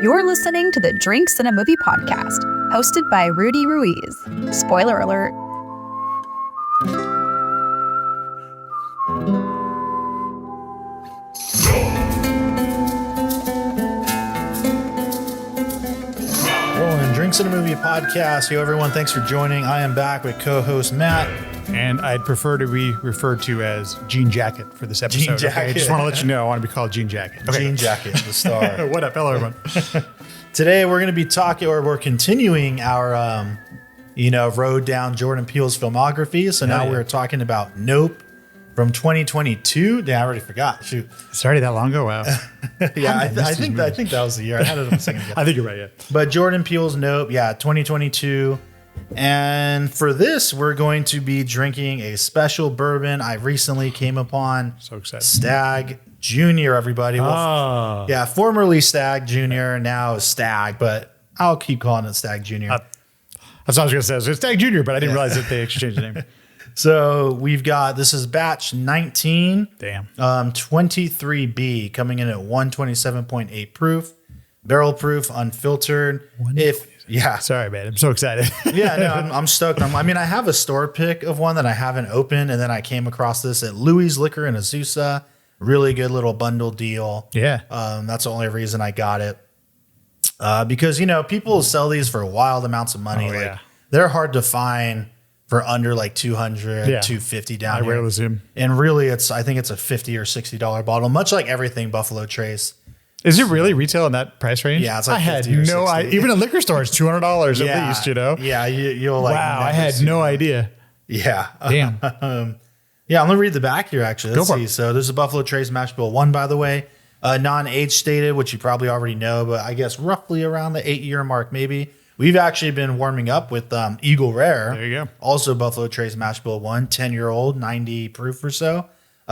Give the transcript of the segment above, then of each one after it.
You're listening to the Drinks and a Movie podcast, hosted by Rudy Ruiz. Spoiler alert. Rolling Drinks and a Movie podcast. Yo, everyone, thanks for joining. I am back with co-host Matt. And I'd prefer to be referred to as Jean Jacket for this episode. Jean Jacket. Okay? I just want to let you know I want to be called Jean Jacket. Okay. Jean Jacket, the star. What up? Hello, everyone. Today, we're going to be talking, or we're continuing our, road down Jordan Peele's filmography. So now we're talking about Nope from 2022. Damn, I already forgot. Shoot. It's already that long ago? Wow. Yeah, I think that was the year. I had it a second ago. I think you're right, yeah. But Jordan Peele's Nope, 2022. And for this, we're going to be drinking a special bourbon I recently came upon. So excited. Stagg Jr., everybody. Well, yeah, formerly Stagg Jr., now Stagg, but I'll keep calling it Stagg Jr. That's what I was going to say. It's Stagg Jr., but I didn't realize that they exchanged the name. So we've got, this is batch 19. Damn. 23B, coming in at 127.8 proof, barrel proof, unfiltered. Sorry, man. I'm so excited. Yeah, no, I'm stoked. I have a store pick of one that I haven't opened, and then I came across this at Louis Liquor in Azusa. Really good little bundle deal. Yeah. That's the only reason I got it. Because, people sell these for wild amounts of money. They're hard to find for under like $200, $250 down here. I rarely see them. And really, I think it's a $50 or $60 bottle, much like everything Buffalo Trace. Is it really retail in that price range? Yeah, it's like I had 50 or 60. Even a liquor store is $200 at least, Yeah, you'll like. Wow, I had no idea. Yeah. Damn. I'm going to read the back here, actually. Let's see. So there's a Buffalo Trace Mash Bill 1, by the way. Non-age stated, which you probably already know, but I guess roughly around the 8-year mark, maybe. We've actually been warming up with Eagle Rare. There you go. Also Buffalo Trace Mash Bill 1, 10-year-old, 90 proof or so.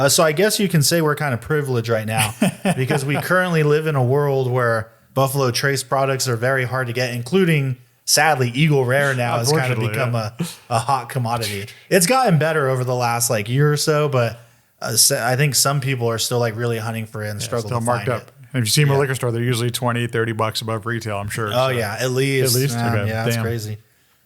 So I guess you can say we're kind of privileged right now because we currently live in a world where Buffalo Trace products are very hard to get, including, sadly, Eagle Rare now has kind of become a hot commodity. It's gotten better over the last year or so, but I think some people are still really hunting for it and struggle to marked find up. it. And if you see them at a liquor store, they're usually $20-$30 above retail, I'm sure. Oh, yeah, at least. Okay. Yeah, that's crazy.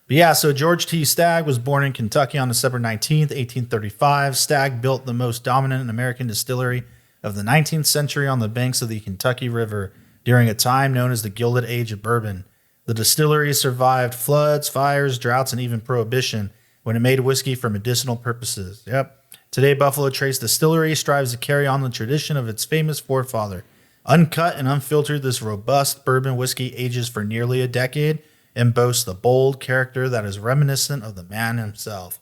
But yeah, so George T. Stagg was born in Kentucky on December 19th, 1835. Stagg built the most dominant American distillery of the 19th century on the banks of the Kentucky River during a time known as the Gilded Age of Bourbon. The distillery survived floods, fires, droughts, and even prohibition when it made whiskey for medicinal purposes. Yep. Today, Buffalo Trace Distillery strives to carry on the tradition of its famous forefather. Uncut and unfiltered, this robust bourbon whiskey ages for nearly a decade and boasts the bold character that is reminiscent of the man himself.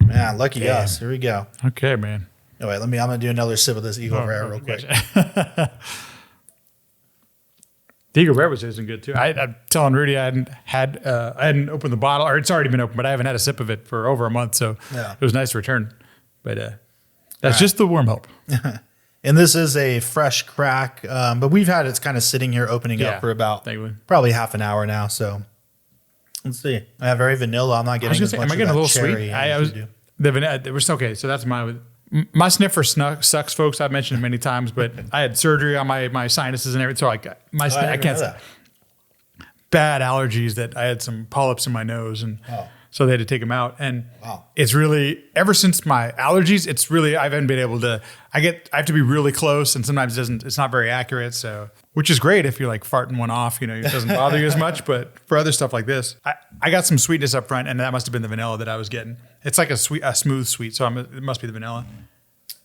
Man, lucky us. Here we go. Okay, man. Oh, wait, I'm going to do another sip of this Eagle Rare real quick. The Eagle Rare was isn't good too. I'm telling Rudy I hadn't opened the bottle, or it's already been opened, but I haven't had a sip of it for over a month, so it was nice to return. But that's just the warm hope. And this is a fresh crack, but we've had it's kind of sitting here opening up for about probably half an hour now. So let's see. I have very vanilla. I'm not getting as much am I getting a little cherry sweet? The vanilla. We're okay. So that's my sniffer sucks, folks. I've mentioned it many times, but I had surgery on my sinuses and everything. So I can't. Bad allergies that I had some polyps in my nose and. So they had to take them out. And it's really, ever since my allergies, it's really, I haven't been able to, I have to be really close and sometimes it's not very accurate. So, which is great if you're farting one off, it doesn't bother you as much. But for other stuff like this, I got some sweetness up front and that must have been the vanilla that I was getting. It's like a smooth sweet. So it must be the vanilla.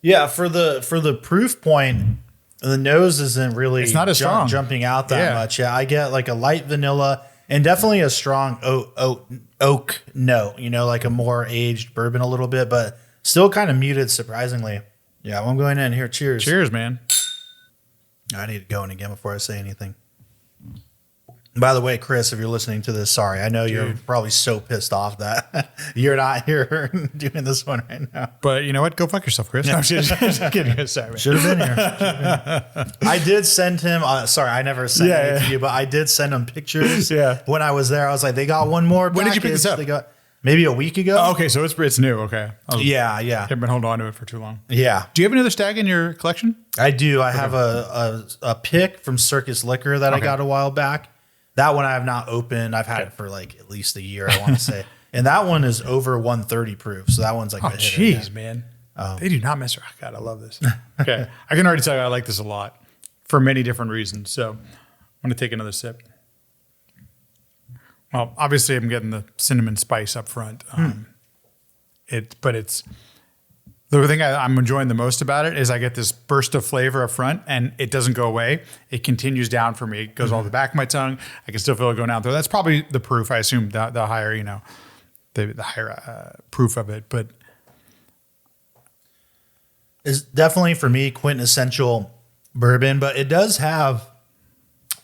Yeah. For the proof point, the nose isn't really, it's not as strong. Jumping out that much. Yeah. I get a light vanilla and definitely a strong oak note, like a more aged bourbon a little bit, but still kind of muted, surprisingly. Yeah, well, I'm going in here. Cheers. Cheers, man. I need to go in again before I say anything. By the way, Chris, if you're listening to this, sorry. I know you're probably so pissed off that you're not here doing this one right now. But you know what? Go fuck yourself, Chris. No, I'm just kidding. Sorry. Should have been here. I did send him, sorry, I never sent it to you, but I did send him pictures when I was there. I was like, they got one more. When did you pick this up? maybe a week ago. Oh, okay, so it's new. Okay. Yeah. Haven't been holding on to it for too long. Yeah. Do you have another Stagg in your collection? I do. I have a pick from Circus Liquor that I got a while back. That one I have not opened. I've had it for like at least a year, I want to say. And that one is over 130 proof. So that one's like, jeez, man. They do not mess around. God, I love this. Okay. I can already tell you I like this a lot for many different reasons. So I'm going to take another sip. Well, obviously I'm getting the cinnamon spice up front. But it's the thing I'm enjoying the most about it is I get this burst of flavor up front and it doesn't go away. It continues down for me. It goes all the back of my tongue. I can still feel it going down through. That's probably the proof. I assume the higher, the higher proof of it. But it's definitely for me quintessential bourbon, but it does have,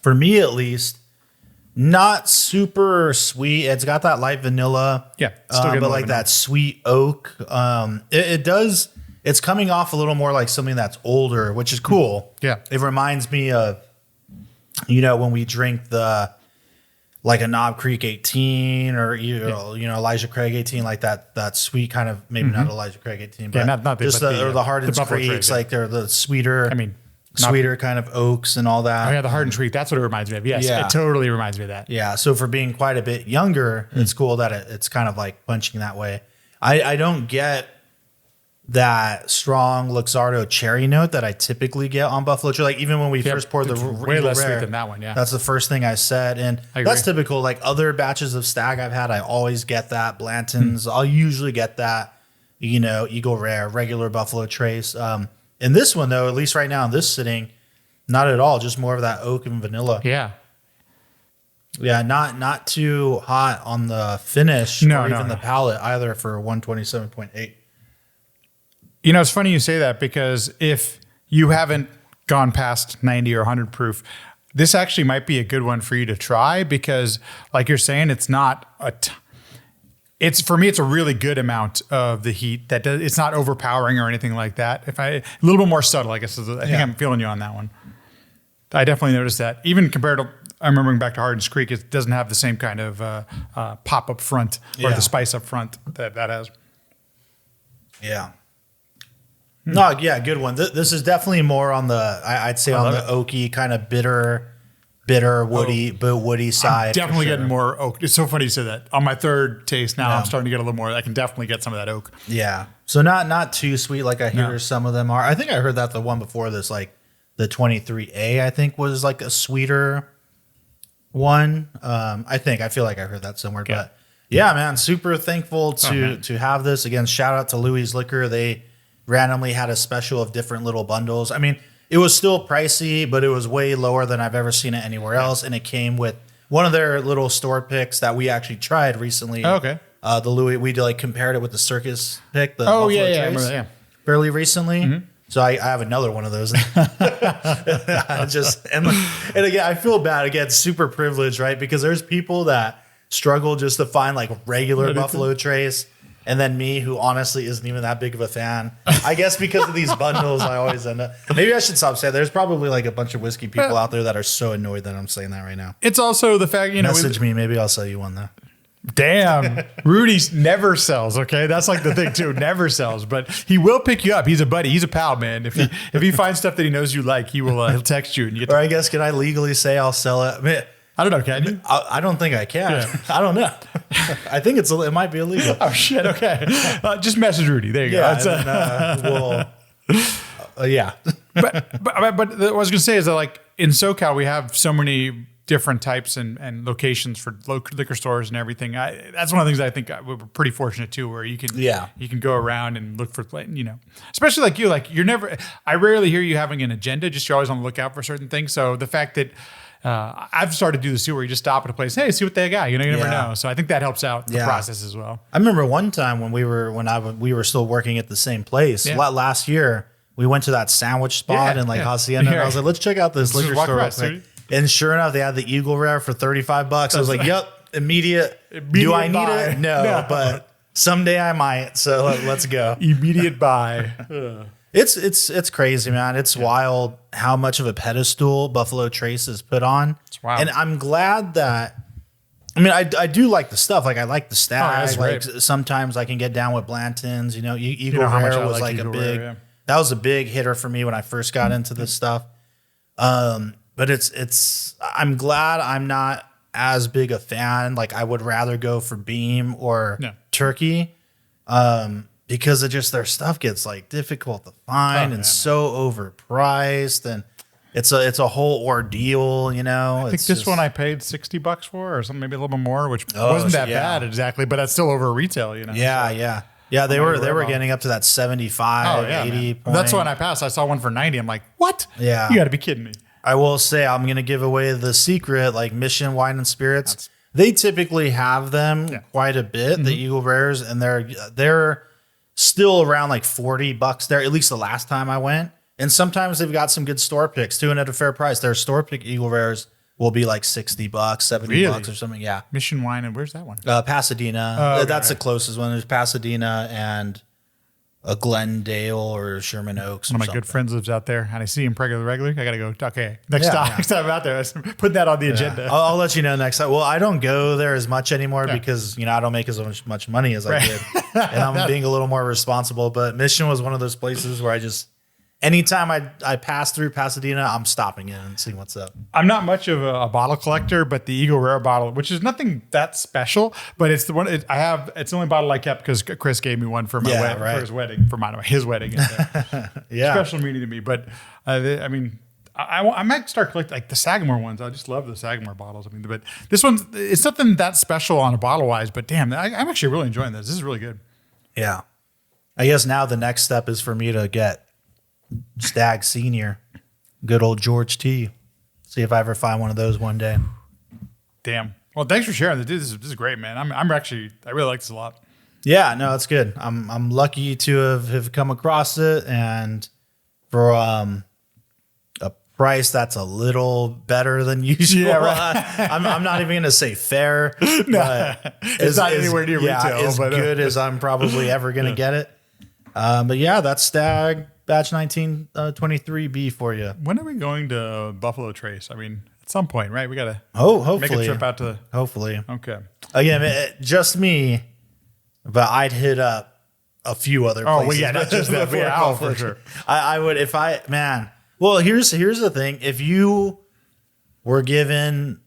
for me at least, not super sweet. It's got that light vanilla, but like that sweet oak. It does. It's coming off a little more like something that's older, which is cool. Yeah, it reminds me of, when we drink like a Knob Creek 18 or Elijah Craig 18, like that sweet kind of, maybe not Elijah Craig 18, but not just the Hardin Creeks, like they're the sweeter. Sweeter kind of oaks and all that. Oh yeah, the Hardin Creek. That's what it reminds me of. Yes, it totally reminds me of that. Yeah. So for being quite a bit younger, it's cool that it's kind of like punching that way. I don't get that strong Luxardo cherry note that I typically get on Buffalo Trace. Like even when we first poured the way less sweet than that one. Yeah, that's the first thing I said, and that's typical. Like other batches of Stagg I've had, I always get that. Blanton's, I'll usually get that. Eagle Rare, regular Buffalo Trace. In this one, though, at least right now in this sitting, not at all. Just more of that oak and vanilla. Yeah. Yeah, not too hot on the finish or even the palate either for 127.8. It's funny you say that because if you haven't gone past 90 or 100 proof, this actually might be a good one for you to try because, like you're saying, it's not for me, it's a really good amount of the heat. It's not overpowering or anything like that. A little bit more subtle, I guess. I think I'm feeling you on that one. I definitely noticed that. Even compared to, I'm remembering back to Hardin's Creek, it doesn't have the same kind of pop up front or the spice up front that has. Yeah. No, yeah, good one. This is definitely more on the, I'd say on the oaky kind of bitter, woody side. I'm definitely getting more oak. It's so funny you said that. On my third taste now, I'm starting to get a little more. I can definitely get some of that oak. Yeah. So not too sweet like I hear some of them are. I think I heard that the one before this, like the 23A, I think was like a sweeter one. I feel like I heard that somewhere. Yeah. But yeah, man, super thankful to have this. Again, shout out to Louis Liquor. They randomly had a special of different little bundles. I mean, it was still pricey, but it was way lower than I've ever seen it anywhere else. And it came with one of their little store picks that we actually tried recently. Oh, okay. The Louis, we compared it with the Circus pick. The Buffalo Trace, fairly recently. Mm-hmm. So I have another one of those. and again, I feel bad. Again, super privileged, right? Because there's people that struggle just to find like regular Buffalo Trace. And then me, who honestly isn't even that big of a fan. I guess because of these bundles, I always end up. Maybe I should stop saying. There's probably like a bunch of whiskey people out there that are so annoyed that I'm saying that right now. It's also the fact, Message me. Maybe I'll sell you one though. Damn. Rudy never sells, okay? That's like the thing too. Never sells. But he will pick you up. He's a buddy. He's a pal, man. If he finds stuff that he knows you like, he'll text you. And you get or I guess, can I legally say I'll sell it? I mean, I don't know. Can you? I don't think I can. Yeah. I don't know. I think it might be illegal. Oh shit. Okay. Just message Rudy. There you go. Yeah. But what I was gonna say is that like in SoCal we have so many different types and locations for liquor stores and everything. That's one of the things I think we're pretty fortunate too, where you can go around and look for, especially like you're never. I rarely hear you having an agenda. Just you're always on the lookout for certain things. So the fact that I've started to do this too, where you just stop at a place, hey, see what they got. You never know. So I think that helps out the process as well. I remember one time when we were still working at the same place last year. We went to that sandwich spot in Hacienda, and I was like, let's check out this liquor store real quick. And sure enough, they had the Eagle Rare for $35. I was like, yep, immediate. Do I need it? No, but someday I might. So let's go. Immediate buy. It's crazy, man. It's wild how much of a pedestal Buffalo Trace is put on. It's wild. And I'm glad that I mean, I do like the stuff. Like I like the Stagg. that's like great. sometimes I can get down with Blanton's. You know, Eagle know how much Rare I was like like Eagle a big. Rare, yeah. That was a big hitter for me when I first got into this stuff. But it's. I'm glad I'm not as big a fan. Like I would rather go for Beam or Turkey, because it just their stuff gets like difficult to find and so overpriced and. It's a whole ordeal, you know. I think this one I paid $60 for, or something, maybe a little bit more, which wasn't that bad exactly, but that's still over retail, you know. Yeah, so. Yeah, they were getting up to that 75, 80 point. That's when I passed. I saw one for 90. I'm like, what? Yeah. You got to be kidding me. I will say I'm going to give away the secret, like Mission Wine and Spirits. They typically have them quite a bit, the Eagle Rares, and they're still around like $40 there, at least the last time I went. And sometimes they've got some good store picks too, and at a fair price. Their store pick Eagle Rares will be like $60, $70 or something. Yeah. Mission Wine, and where's that one? Pasadena. That's the closest one. There's Pasadena and a Glendale or Sherman Oaks. One of my good friends lives out there, and I see him regularly. I got to go. Okay, next time I'm out there, put that on the agenda. I'll let you know next time. Well, I don't go there as much anymore because I don't make as much money as I did, and I'm being a little more responsible. But Mission was one of those places where I just. Anytime I pass through Pasadena, I'm stopping in and seeing what's up. I'm not much of a bottle collector, but the Eagle Rare bottle, which is nothing that special, but it's the one I have. It's the only bottle I kept because Chris gave me one for my for his wedding, his wedding. Special meaning to me. But I mean, I might start collecting like the Sagamore ones. I just love the Sagamore bottles. I mean, but this one's it's nothing that special on a bottle wise. But damn, I'm actually really enjoying this. This is really good. Yeah, I guess now the next step is for me to get Stagg Sr, good old George T. See if I ever find one of those one day. Damn. Well, thanks for sharing this. This is great, man. I really like this a lot. Yeah, no, it's good. I'm lucky to have come across it, and for a price that's a little better than usual. Yeah, right. I'm not even gonna say fair, but it's not anywhere near retail. As good as I'm probably ever gonna get it. But yeah, that's Stagg Batch 1923B for you. When are we going to Buffalo Trace? I mean, at some point, right? We got to hopefully make a trip out to. Hopefully. Okay. Again, just me, but I'd hit up a few other places. Oh, well, yeah, not just that. Yeah, for sure. I would if I, man. Well, here's the thing. If you were given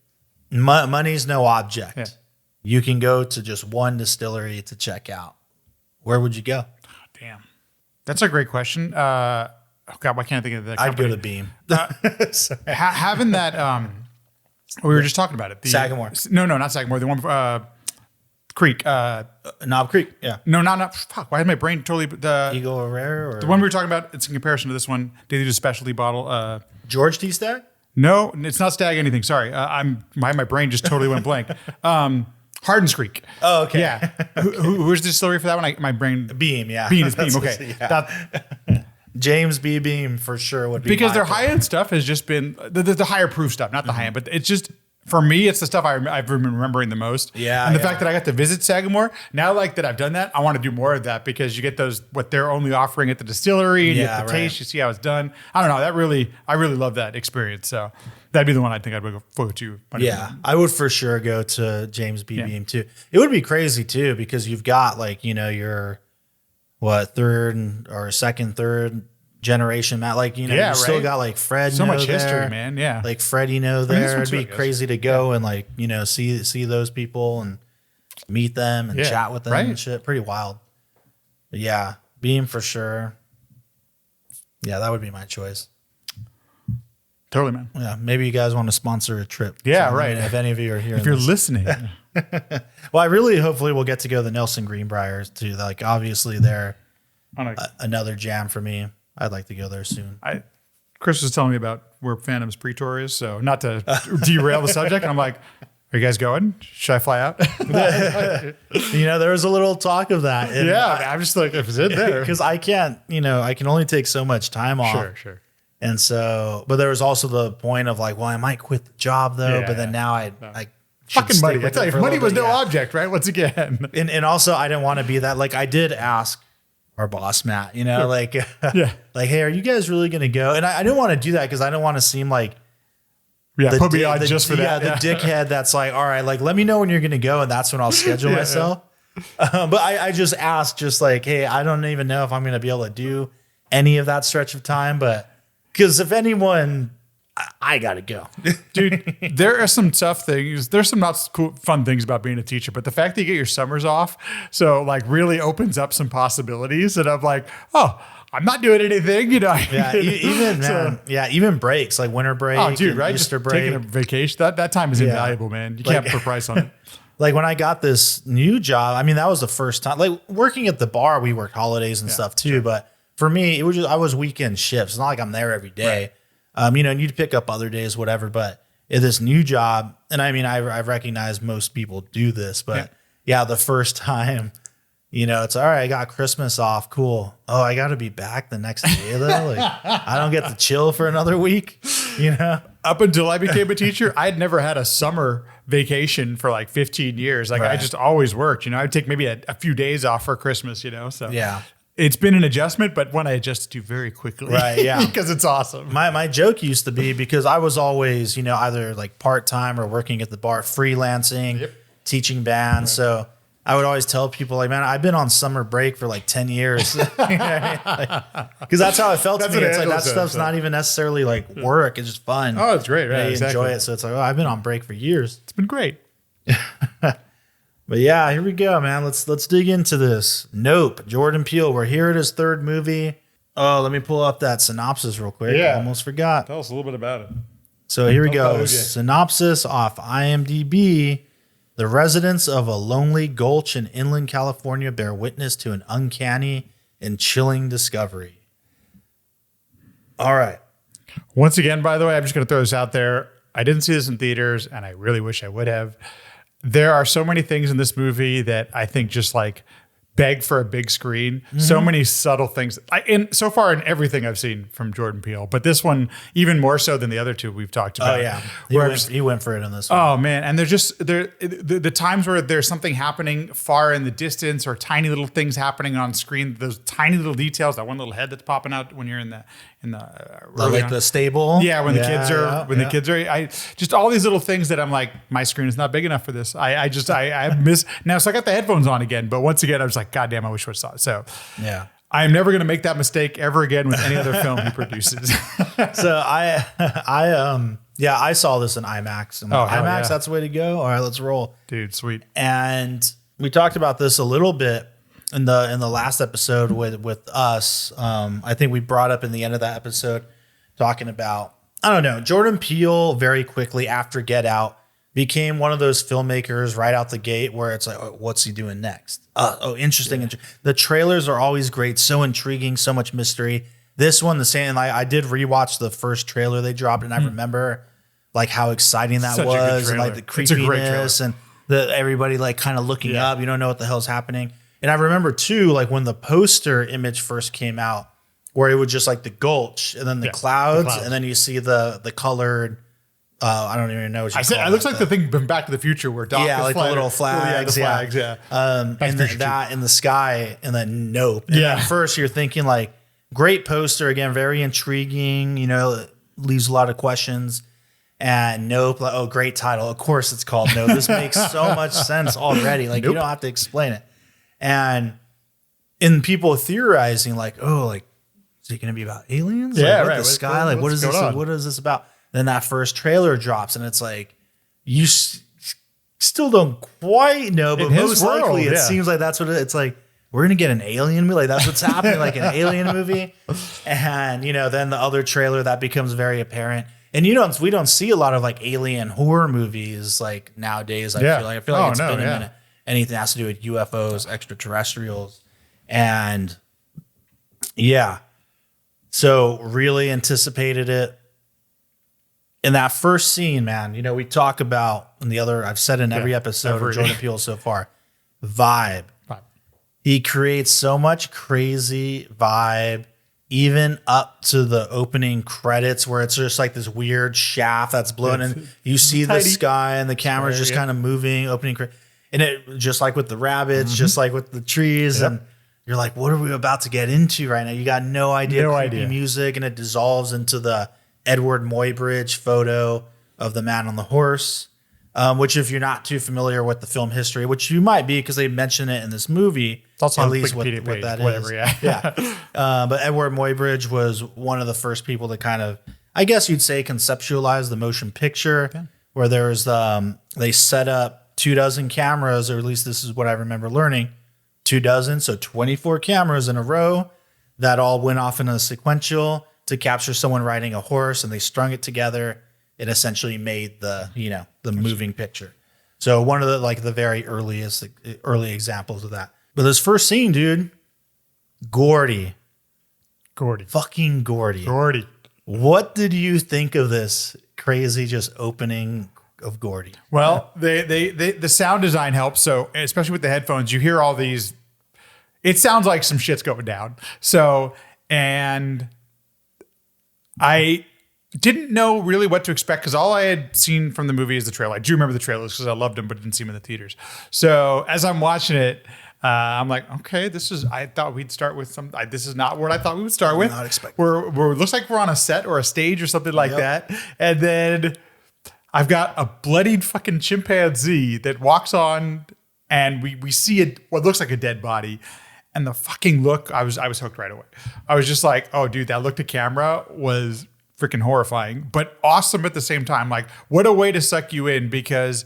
money's no object, you can go to just one distillery to check out. Where would you go? Damn. That's a great question. Oh God, why can't I think of that? I'd go to Beam. Having that, we were just talking about it. Sagamore. No, not Sagamore. The one, Creek. Knob Creek. Yeah. No, not. Fuck. Why is my brain totally the Eagle Rare or the one we were talking about? It's in comparison to this one. They did a specialty bottle. George T. Stagg. No, it's not Stagg anything. Sorry, my brain just totally went blank. Hardin's Creek. Oh, okay. Yeah. Who's the distillery for that one? My brain. Beam, yeah. Beam is Beam. Okay. Yeah. James B. Beam for sure would be because their high end stuff has just been the higher proof stuff, not the high end, but it's just for me, it's the stuff I've been remembering the most. Yeah. And the fact that I got to visit Sagamore now, like that I've done that, I want to do more of that because you get those what they're only offering at the distillery, and you get the taste, you see how it's done. I don't know. I really love that experience. So. That'd be the one I think I'd go to. Yeah, I would for sure go to James B. Beam too. It would be crazy too because you've got like your third or third generation Matt. Like you still got like Fred. So much there. history, man. Yeah, like Fred. There. It'd be crazy to go and like see those people and meet them and chat with them and shit. Pretty wild. But yeah, Beam for sure. Yeah, that would be my choice. Totally, man. Yeah, maybe you guys want to sponsor a trip. Yeah, right. If any of you are here, if you're listening. Well, hopefully we'll get to go to the Nelson Greenbriers too. Like, obviously, they're another jam for me. I'd like to go there soon. Chris was telling me about where Phantom's Pre-Tour is, so not to derail the subject. I'm like, are you guys going? Should I fly out? There was a little talk of that. And I'm just like, if it's in there. Because I can't, I can only take so much time off. Sure. And so, but there was also the point of like, well, I might quit the job though, but then now I fucking money. I tell you, money was no object, right? Once again. And also I didn't want to be that. Like I did ask our boss, Matt, like, like, hey, are you guys really going to go? And I didn't want to do that because I didn't want to seem like Yeah, put me on just for that. Yeah, the dickhead that's like, all right, like, let me know when you're going to go, and that's when I'll schedule myself. But I just asked, just like, hey, I don't even know if I'm going to be able to do any of that stretch of time, but because if anyone, I got to go. Dude, there are some tough things. There's some not cool, fun things about being a teacher, but the fact that you get your summers off, so like really opens up some possibilities. And I'm like, oh, I'm not doing anything, you know. Yeah, even breaks like winter break. Oh, dude, right? Easter Just break. taking a vacation. That time is invaluable, man. You can't put a price on it. Like when I got this new job, I mean, that was the first time. Like working at the bar, we worked holidays and stuff too. Sure. But for me, it was just I was weekend shifts. It's not like I'm there every day. Right. You know, and you'd pick up other days, whatever. But in this new job, and I mean, I recognize most people do this, but the first time, you know, it's all right. I got Christmas off. Cool. Oh, I got to be back the next day though. Like I don't get to chill for another week. You know, up until I became a teacher, I'd never had a summer vacation for like 15 years. Like I just always worked. You know, I'd take maybe a few days off for Christmas. You know, so it's been an adjustment, but one I adjusted to very quickly. Right. Yeah, because it's awesome. My joke used to be because I was always, you know, either like part time or working at the bar, freelancing, teaching band. Right. So I would always tell people like, man, I've been on summer break for like 10 years. Because that's how it felt to me. It's like that stuff's not even necessarily like work. It's just fun. Oh, it's great. Right. You enjoy it. So it's like, oh, I've been on break for years. It's been great. But yeah, here we go, man. Let's dig into this. Nope. Jordan Peele. We're here at his third movie. Oh, let me pull up that synopsis real quick. Yeah. I almost forgot. Tell us a little bit about it. So here we go. Synopsis off IMDb. The residents of a lonely gulch in inland California bear witness to an uncanny and chilling discovery. All right. Once again, by the way, I'm just going to throw this out there. I didn't see this in theaters, and I really wish I would have. There are so many things in this movie that I think just like beg for a big screen. Mm-hmm. So many subtle things. And so far in everything I've seen from Jordan Peele, but this one even more so than the other two we've talked about. Oh yeah, he went for it on this one. Oh man, and there's just the times where there's something happening far in the distance or tiny little things happening on screen. Those tiny little details, that one little head that's popping out when you're in the like the stable. Yeah, when the kids are I just all these little things that I'm like, my screen is not big enough for this. I miss now. So I got the headphones on again, but once again I was like, God damn, I wish I saw it. So yeah, I'm never going to make that mistake ever again with any other film he produces. So I saw this in IMAX. And IMAX, that's the way to go. All right, let's roll, dude. Sweet. And we talked about this a little bit in the last episode with us. I think we brought up in the end of that episode talking about, I don't know, Jordan Peele very quickly after Get Out became one of those filmmakers right out the gate where it's like, oh, what's he doing next? Interesting. Yeah. The trailers are always great. So intriguing, so much mystery. This one, the same. I did rewatch the first trailer they dropped, and I remember like how exciting that was, and like the creepiness and everybody like kind of looking up. You don't know what the hell's happening. And I remember too, like when the poster image first came out, where it was just like the gulch and then the clouds, and then you see the colored. I don't even know what you call it. It looks like the thing from Back to the Future where Doc is like the little flags. The flags, and that in the sky, and then Nope. And at first you're thinking like, great poster, again, very intriguing, you know, leaves a lot of questions. And Nope, like, oh, great title. Of course it's called Nope. This makes so much sense already. Like you don't have to explain it. And in people theorizing like, oh, like, is it going to be about aliens? Yeah, like, right. The sky? Like, what is this? What is this about? Then that first trailer drops, and it's like you still don't quite know, but most likely it seems like that's what it's like. We're gonna get an alien movie, like that's what's happening, like an alien movie. And you know, then the other trailer that becomes very apparent. And we don't see a lot of like alien horror movies like nowadays. I feel like it's been a minute. Anything that has to do with UFOs, extraterrestrials, and so really anticipated it. In that first scene, man, you know, we talk about I've said in every episode of Jordan Peele so far, vibe. He creates so much crazy vibe, even up to the opening credits where it's just like this weird shaft that's blowing and you see the sky and the camera's just kind of moving, and it just like with the rabbits, just like with the trees, and you're like, what are we about to get into right now? You got no idea. Music, and it dissolves into the Edward Muybridge photo of the man on the horse, which if you're not too familiar with the film history, which you might be because they mention it in this movie, It's also at on least Wikipedia what page, that whatever, is. Yeah. But Edward Muybridge was one of the first people to kind of, I guess you'd say, conceptualize the motion picture, where there was they set up 24 cameras, or at least this is what I remember learning, 24, so 24 cameras in a row that all went off in a sequential to capture someone riding a horse, and they strung it together. It essentially made the moving picture. So one of the very early examples of that. But this first scene, dude, Gordy. Fucking Gordy. What did you think of this crazy just opening of Gordy? Well, the sound design helps. So especially with the headphones, you hear all these. It sounds like some shit's going down. So, and I didn't know really what to expect because all I had seen from the movie is the trailer. I do remember the trailers because I loved them, but didn't see them in the theaters. So as I'm watching it, I'm like, okay, I thought we'd start with this is not what I thought we would start with. Not expecting. We're looks like we're on a set or a stage or something like that. And then I've got a bloodied fucking chimpanzee that walks on, and we see what looks like a dead body. And the fucking look, I was hooked right away. I was just like, oh, dude, that look to camera was freaking horrifying, but awesome at the same time. Like, what a way to suck you in, because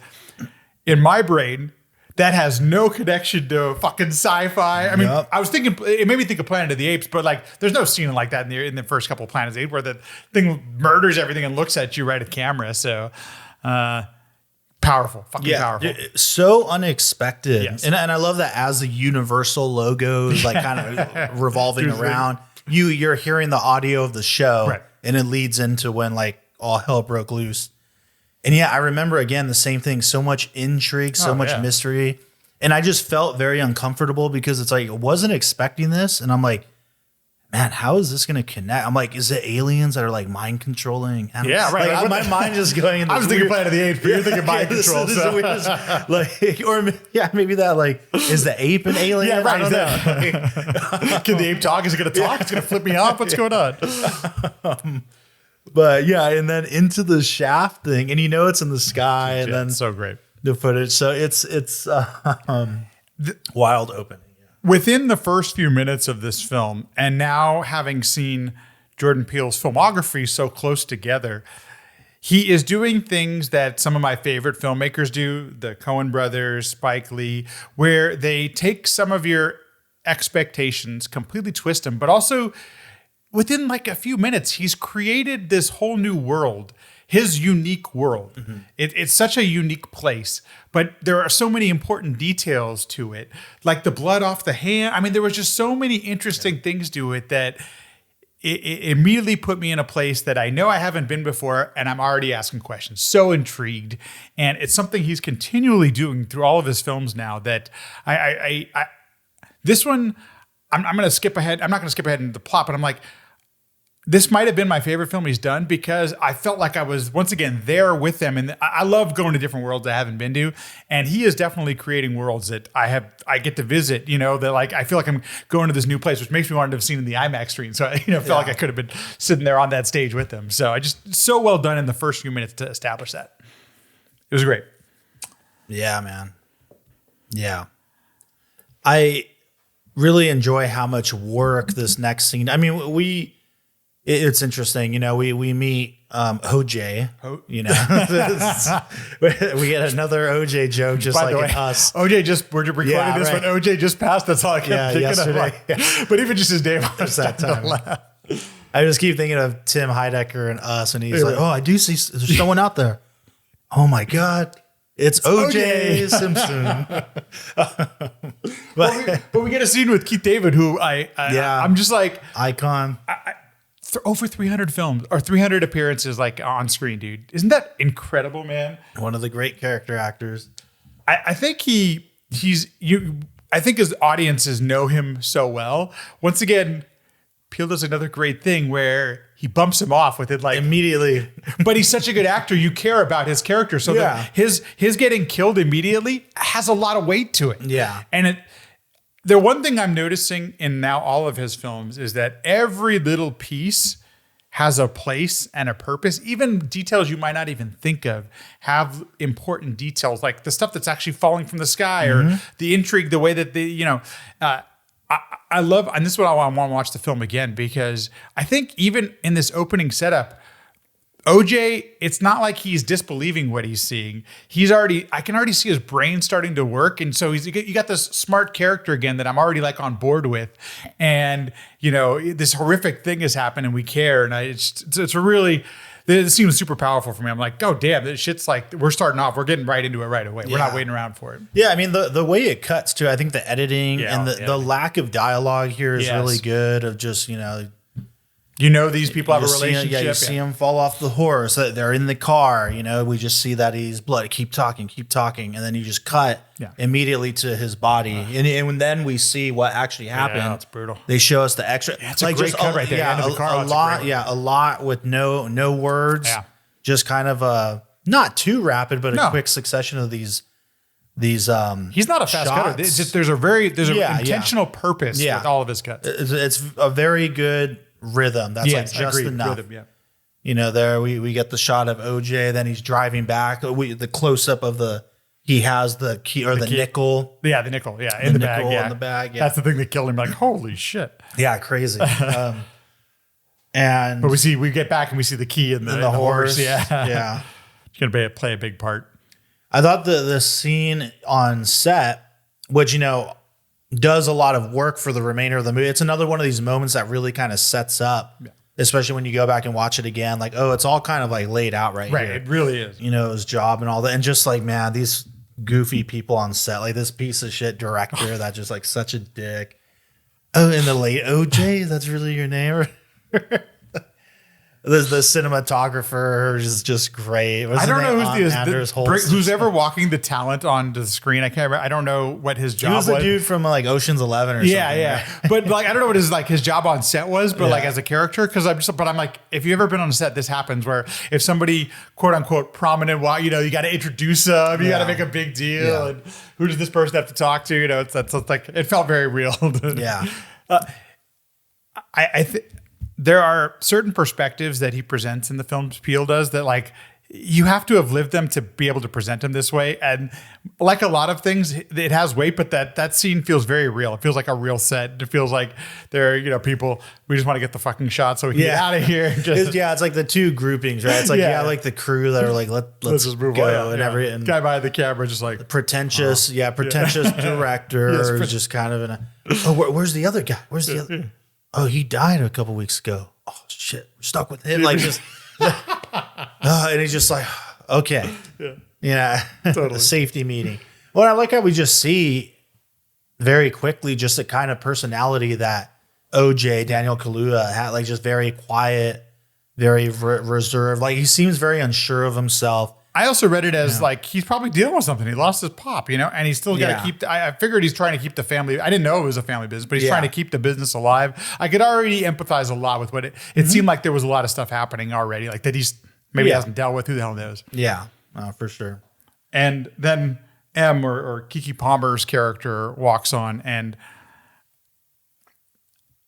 in my brain, that has no connection to fucking sci-fi. I mean, I was thinking, it made me think of Planet of the Apes, but like, there's no scene like that in the first couple of Planet of the Apes where the thing murders everything and looks at you right at camera. So, powerful, fucking powerful. So unexpected. Yes. And I love that as the Universal logo is like kind of revolving around, you're hearing the audio of the show, right, and it leads into when like all hell broke loose. And yeah, I remember again the same thing, so much intrigue, so much mystery. And I just felt very uncomfortable because it's like I wasn't expecting this. And I'm like, man, how is this going to connect? I'm like, is it aliens that are like mind controlling? Yeah, right. Like, my mind just going in this I was thinking Planet of the Apes, but you're thinking mind control. Maybe that like, is the ape an alien? Yeah, right. I don't know. Can the ape talk? Is it going to talk? It's going to flip me off? What's going on? But yeah, and then into the shaft thing, and it's in the sky, and then so great the footage. So it's wild opening. Within the first few minutes of this film, and now having seen Jordan Peele's filmography so close together, he is doing things that some of my favorite filmmakers do, the Coen brothers, Spike Lee, where they take some of your expectations, completely twist them, but also within like a few minutes, he's created this whole new world, his unique world. Mm-hmm. It's such a unique place, but there are so many important details to it, like the blood off the hand. I mean, there was just so many interesting things to it that it immediately put me in a place that I know I haven't been before, and I'm already asking questions. So intrigued, and it's something he's continually doing through all of his films now. That this one, I'm going to skip ahead. I'm not going to skip ahead into the plot, but I'm like, this might have been my favorite film he's done because I felt like I was once again there with them, and I love going to different worlds I haven't been to, and he is definitely creating worlds that I get to visit. That like I feel like I'm going to this new place, which makes me want to have seen in the IMAX screen. So I felt like I could have been sitting there on that stage with him. So so well done in the first few minutes to establish that. It was great. Yeah, man. Yeah, I really enjoy how much work this next scene. I mean, it's interesting, we meet OJ, we get another OJ joke just By the way, us. OJ we're recording this when OJ just passed. That's all I kept thinking yesterday. of. But even just his name, Just that time. I just keep thinking of Tim Heidecker and Us, and he's like, oh, I do see there's someone out there. Oh my God. It's OJ Simpson. but we get a scene with Keith David, who I'm just like icon. Over 300 films or 300 appearances like on screen, dude. Isn't that incredible, man? One of the great character actors. I think I think his audiences know him so well. Once again, Peele does another great thing where he bumps him off with it like immediately. But he's such a good actor, you care about his character. So that his getting killed immediately has a lot of weight to it. Yeah. And the one thing I'm noticing in now all of his films is that every little piece has a place and a purpose. Even details you might not even think of have important details, like the stuff that's actually falling from the sky or the intrigue, the way that I love, and this is what I want to watch the film again, because I think even in this opening setup, OJ, it's not like he's disbelieving what he's seeing. I can already see his brain starting to work. And so you got this smart character again that I'm already like on board with. And, this horrific thing has happened and we care. And it seems super powerful for me. I'm like, oh, damn, this shit's like, we're starting off. We're getting right into it right away. We're not waiting around for it. Yeah, I mean, the way it cuts too, I think the editing and the lack of dialogue here is really good of just, these people have a relationship. You see him fall off the horse. They're in the car. We just see that he's blood. Keep talking. And then you just cut immediately to his body. And then we see what actually happened. Yeah, it's brutal. They show us the extra. It's like a great cut right there. Yeah, a lot with no words. Yeah. Just kind of not too rapid, but a quick succession of these. He's not a fast cutter. It's just there's an intentional purpose with all of his cuts. It's a very good rhythm. That's just enough. Rhythm, there we get the shot of OJ, then he's driving back. The close up of he has the key or the nickel. Yeah, the nickel. Yeah, in the bag. Yeah, in the bag. Yeah. That's the thing that killed him. Like, holy shit. Yeah, crazy. But we get back and we see the key in the horse. Yeah. It's gonna play a big part. I thought the scene on set, which does a lot of work for the remainder of the movie. It's another one of these moments that really kind of sets up, especially when you go back and watch it again. Like, oh, it's all kind of like laid out right here. It really is. His job and all that. And just like, man, these goofy people on set, like this piece of shit director that's just like such a dick. Oh, and the late OJ, that's really your name? The cinematographer is just great. I don't know who's ever walking the talent onto the screen. I can't remember. I don't know what his job was. He was the dude from like Ocean's 11 or something. Yeah. But like, I don't know what his job on set was, but like as a character, I'm like, if you've ever been on a set, this happens where if somebody quote unquote prominent, you got to introduce them, you got to make a big deal. And who does this person have to talk to? It's like, it felt very real. Yeah. I think there are certain perspectives that he presents in the films, Peele does, that like you have to have lived them to be able to present them this way. And like a lot of things, it has weight, but that scene feels very real. It feels like a real set. It feels like they're, people, we just want to get the fucking shot so we can get out of here. It's like the two groupings, right? It's like, like the crew that are like, let's just move go. And guy behind the camera just like. Pretentious director just kind of in a, where's the other guy? Where's the other? Oh, he died a couple weeks ago. Oh shit, we're stuck with him. Like just, and he's just like, okay, totally. The safety meeting. Well, I like how we just see very quickly just the kind of personality that OJ Daniel Kaluuya had, like just very quiet, very reserved. Like he seems very unsure of himself. I also read it as like he's probably dealing with something. He lost his pop, and he's still got to keep. I figured he's trying to keep the family. I didn't know it was a family business, but he's trying to keep the business alive. I could already empathize a lot with what it seemed like there was a lot of stuff happening already, like that he's maybe hasn't dealt with. Who the hell knows? Yeah, for sure. And then M or Kiki Palmer's character walks on, and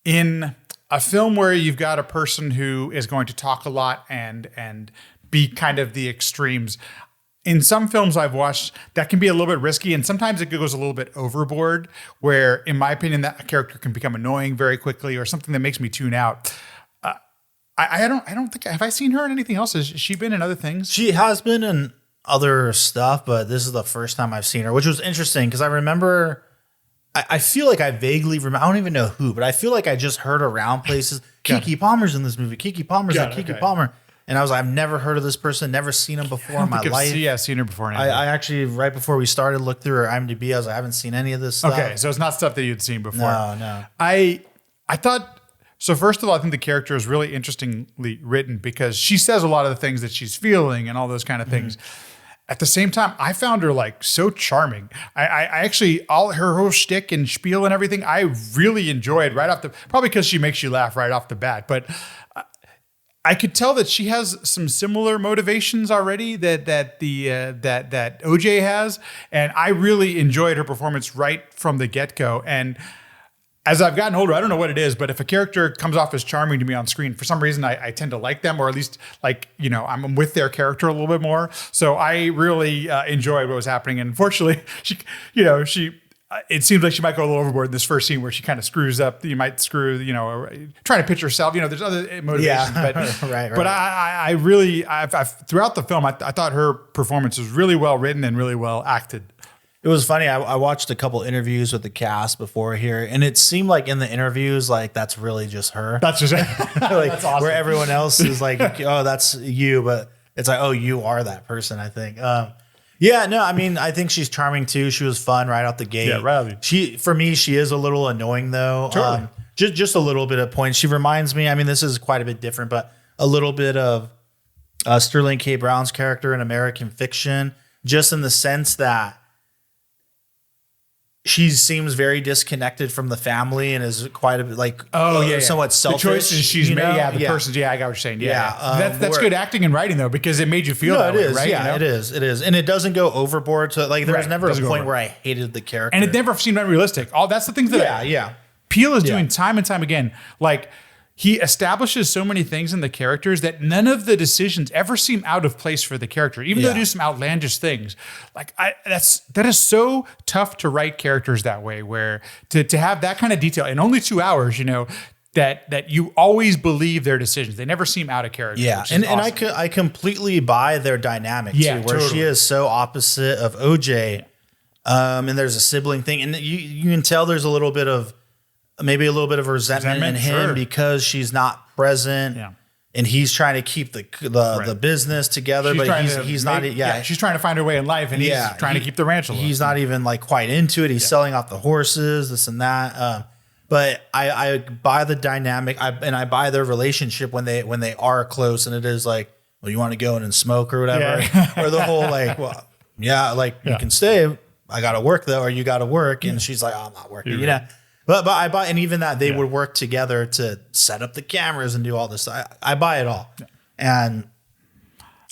in a film where you've got a person who is going to talk a lot and be kind of the extremes. In some films I've watched, that can be a little bit risky, and sometimes it goes a little bit overboard, where, in my opinion, that character can become annoying very quickly or something that makes me tune out. I don't think, have I seen her in anything else? Has she been in other things? She has been in other stuff, but this is the first time I've seen her, which was interesting because I remember, I feel like I vaguely remember, I don't even know who, but I feel like I just heard around places, Kiki Palmer's in this movie. Kiki Palmer's like Kiki Palmer. And I was like, I've never heard of this person, never seen him before in my life. I've seen her before. I actually, right before we started, looked through her IMDb. I was like, I haven't seen any of this stuff. Okay, so it's not stuff that you'd seen before. No. I thought, so first of all, I think the character is really interestingly written because she says a lot of the things that she's feeling and all those kind of things. At the same time, I found her like so charming. I actually, all her whole shtick and spiel and everything, I really enjoyed right off probably because she makes you laugh right off the bat. But I could tell that she has some similar motivations already that OJ has, and I really enjoyed her performance right from the get-go. And as I've gotten older, I don't know what it is, but if a character comes off as charming to me on screen, for some reason, I tend to like them, or at least like, I'm with their character a little bit more. So I really enjoyed what was happening. And unfortunately, it seems like she might go a little overboard in this first scene where she kind of screws up. You might screw, trying to pitch herself. There's other motivations, but right. But I really, throughout the film, I thought her performance was really well written and really well acted. It was funny. I watched a couple interviews with the cast before here, and it seemed like in the interviews, like that's really just her. That's just like that's awesome. Where everyone else is like, oh, that's you, but it's like, oh, you are that person. I think. Yeah, no, I mean, I think she's charming too. She was fun right out the gate. Yeah, right. For me, she is a little annoying though. Totally. Just a little bit of points. She reminds me. I mean, this is quite a bit different, but a little bit of Sterling K. Brown's character in American Fiction, just in the sense that she seems very disconnected from the family and is quite a bit like somewhat selfish. The choices she's made, the persons. Yeah, I got what you're saying. That's good acting and writing though, because it made you feel that way, right? Yeah, it is, and it doesn't go overboard. To like, there was never a point where I hated the character, and it never seemed unrealistic. That's the things that Peele is doing time and time again. Like, he establishes so many things in the characters that none of the decisions ever seem out of place for the character, even though they do some outlandish things. Like that is so tough to write characters that way, where to have that kind of detail in only 2 hours, that you always believe their decisions. They never seem out of character. Yeah, and awesome. I completely buy their dynamic too, where totally. she is so opposite of OJ, and there's a sibling thing, and you can tell there's a little bit of resentment in him because she's not present, and he's trying to keep the business together, but he's not. She's trying to find her way in life, and he's trying to keep the ranch alive. He's not even like quite into it. He's selling off the horses, this and that. But I buy the dynamic, and I buy their relationship when they are close, and it is like, well, you want to go in and smoke or whatever, or the whole like, well, you can stay. I got to work though, or you got to work, and she's like, oh, I'm not working, But I buy, and even that they would work together to set up the cameras and do all this. I buy it all, and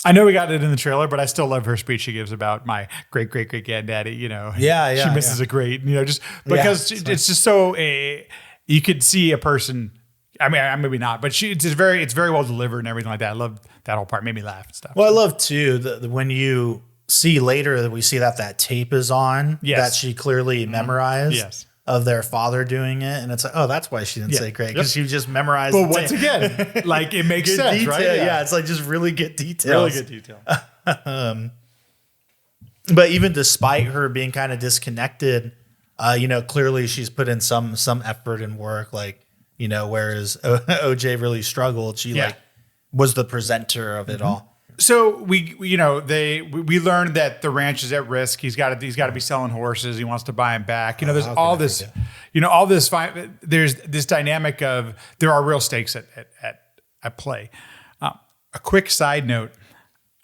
I know we got it in the trailer, but I still love her speech she gives about my great granddaddy. She misses a great, just because it's just so you could see a person. I mean, maybe not, but it's very well delivered and everything like that. I love that whole part. Made me laugh and stuff. Well, I love too when you see later that we see that tape is on that she clearly memorized. Yes. Of their father doing it, and it's like, oh, that's why she didn't say great, because she just memorized. But once again, like, it makes sense, detail, right? Yeah, it's like just really good details. Really good detail. But even despite her being kind of disconnected, clearly she's put in some effort and work. Like, whereas OJ really struggled, she was the presenter of it all. So we learned that the ranch is at risk. He's got to be selling horses. He wants to buy them back. There's all this, there's this dynamic of there are real stakes at play. A quick side note.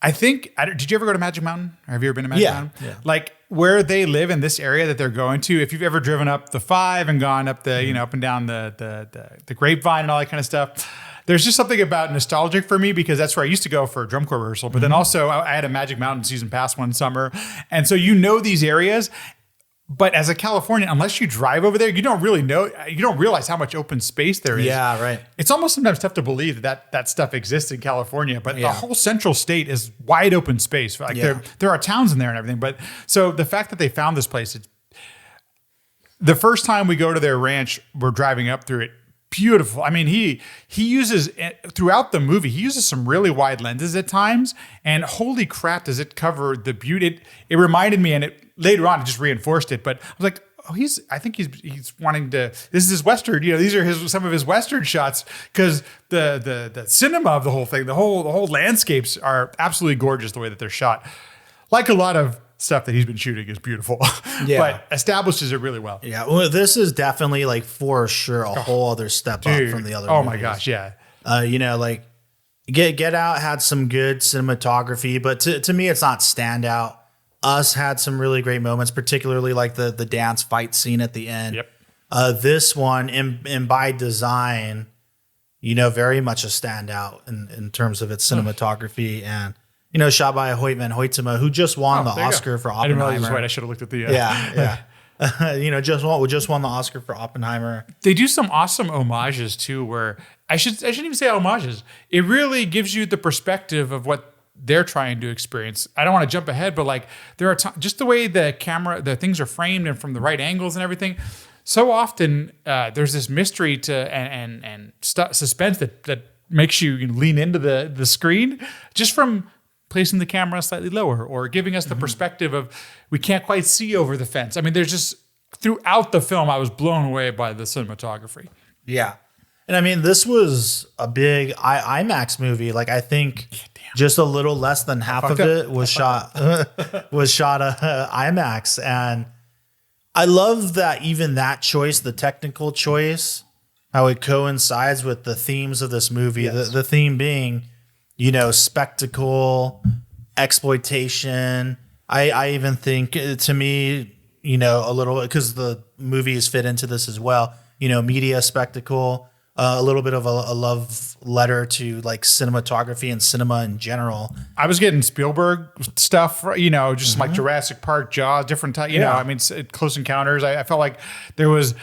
Did you ever go to Magic Mountain? Or have you ever been to Magic Mountain? Yeah. Like where they live in this area that they're going to, if you've ever driven up the 5 and gone up the, up and down the Grapevine and all that kind of stuff, there's just something about nostalgic for me, because that's where I used to go for a drum corps rehearsal. But then also I had a Magic Mountain season pass one summer. And so these areas, but as a Californian, unless you drive over there, you don't realize how much open space there is. Yeah, right. It's almost sometimes tough to believe that stuff exists in California, but the whole central state is wide open space. Like there are towns in there and everything. But so the fact that they found this place, the first time we go to their ranch, we're driving up through it. Beautiful. I mean, he uses throughout the movie, he uses some really wide lenses at times, and holy crap, does it cover the beauty. It reminded me, and later on it just reinforced it, but I was like, oh, I think he's wanting to, this is his Western, these are some of his Western shots, because the cinema of the whole thing, the whole landscapes are absolutely gorgeous the way that they're shot. Like a lot of stuff that he's been shooting is beautiful, but establishes it really well. Yeah, well, this is definitely like for sure a whole other step up from the other. Oh movies. my gosh, yeah. Like Get Out had some good cinematography, but to me, it's not standout. Us had some really great moments, particularly like the dance fight scene at the end. Yep. This one, and by design, very much a standout in terms of its cinematography and. Shot by Hoyt van Hoytema, who just won the Oscar for Oppenheimer. I didn't realize he was white. I should have looked at the... just won the Oscar for Oppenheimer. They do some awesome homages too, where I shouldn't even say homages. It really gives you the perspective of what they're trying to experience. I don't want to jump ahead, but like there are just the way the things are framed and from the right angles and everything. So often there's this mystery and suspense that makes you lean into the screen just from placing the camera slightly lower or giving us the perspective of we can't quite see over the fence. I mean, there's just throughout the film, I was blown away by the cinematography. Yeah. And I mean, this was a big IMAX movie. Like I think just a little less than half of it was shot IMAX. And I love that even that choice, the technical choice, how it coincides with the themes of this movie. Yes. The theme being, spectacle, exploitation. I even think to me, a little, because the movies fit into this as well, media spectacle, a little bit of a love letter to like cinematography and cinema in general. I was getting Spielberg stuff, just like Jurassic Park, Jaws, different type, I mean, Close Encounters. I felt like there was,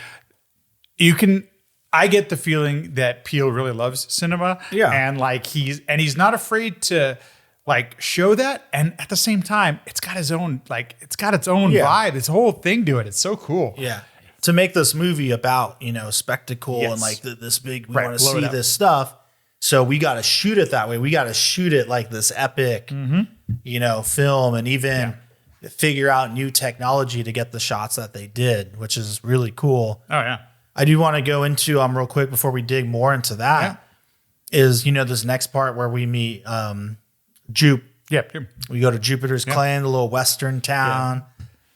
I get the feeling that Peele really loves cinema. Yeah. And like he's not afraid to like show that. And at the same time, it's got its own vibe, its whole thing to it. It's so cool. Yeah. To make this movie about, spectacle and like this big, we want to see this stuff. So we got to shoot it that way. We got to shoot it like this epic, film and even figure out new technology to get the shots that they did, which is really cool. Oh, yeah. I do want to go into real quick before we dig more into that is, this next part where we meet Jupe. Yep. We go to Jupiter's Claim, the little Western town,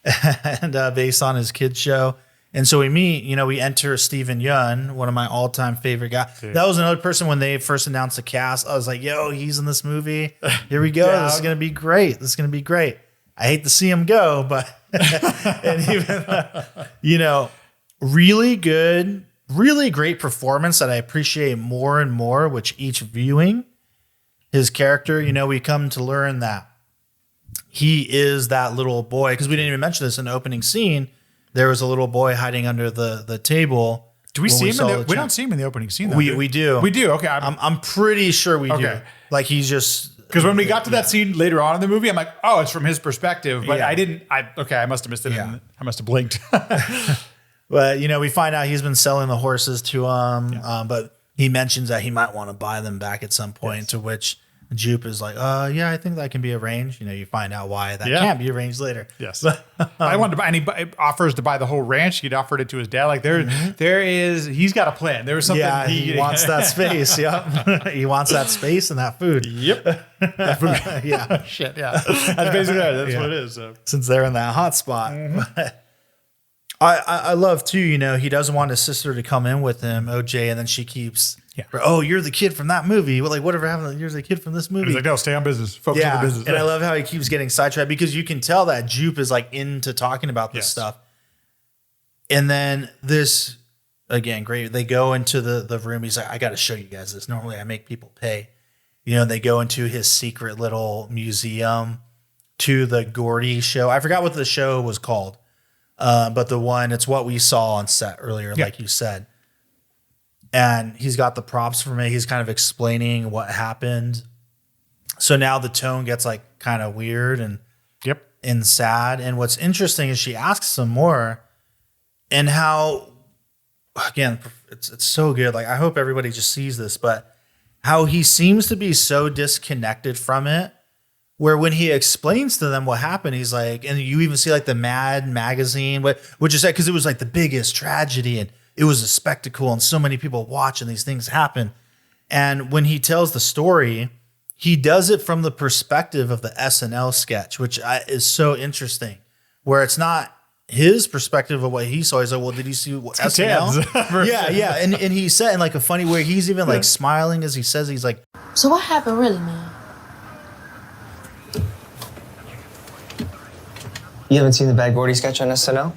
and based on his kids show. And so we meet, we enter Steven Yeun, one of my all-time favorite guys. That was another person when they first announced the cast. I was like, yo, he's in this movie. Here we go. This is going to be great. I hate to see him go, but and even, really good, really great performance that I appreciate more and more with each viewing. His character, we come to learn that he is that little boy, because we didn't even mention this in the opening scene. There was a little boy hiding under the table. Do we see him? We don't see him in the opening scene, though. We do. We do. Okay. I'm pretty sure we do. Like he's just... Because when we got to that scene later on in the movie, I'm like, oh, it's from his perspective. But I didn't... I must have missed it. I must have blinked. But, we find out he's been selling the horses to him. But he mentions that he might want to buy them back at some point, to which Jupe is like, I think that can be arranged. You find out why that can't be arranged later. Yes. I wanted to buy, and he offers to buy the whole ranch. He'd offered it to his dad. Like he's got a plan. There was something. Yeah, he wants that space. Yep. He wants that space and that food. Yep. That food. Yeah. Shit. Yeah. That's basically it. That's what it is. So. Since they're in that hot spot. I love too, he doesn't want his sister to come in with him, OJ, and then she keeps, you're the kid from that movie. Well, like, whatever happened? You're the kid from this movie. He's like, no, stay on business. Focus on the business. And I love how he keeps getting sidetracked because you can tell that Jupe is like into talking about this stuff. And then this, again, great. They go into the room. He's like, I got to show you guys this. Normally I make people pay. They go into his secret little museum to the Gordy show. I forgot what the show was called. But it's what we saw on set earlier, like you said. And he's got the props from it. He's kind of explaining what happened. So now the tone gets like kind of weird and sad. And what's interesting is she asks some more, and how, again, it's so good. Like, I hope everybody just sees this, but how he seems to be so disconnected from it. Where when he explains to them what happened, he's like, and you even see like the Mad magazine, which is that because it was like the biggest tragedy and it was a spectacle and so many people watch and these things happen. And when he tells the story, he does it from the perspective of the SNL sketch, which is so interesting, where it's not his perspective of what he saw. He's like, well, did you see what SNL? Yeah. And he said in like a funny way, he's even like smiling as he says, he's like, so what happened really, man? You haven't seen the Bad Gordy sketch on SNL?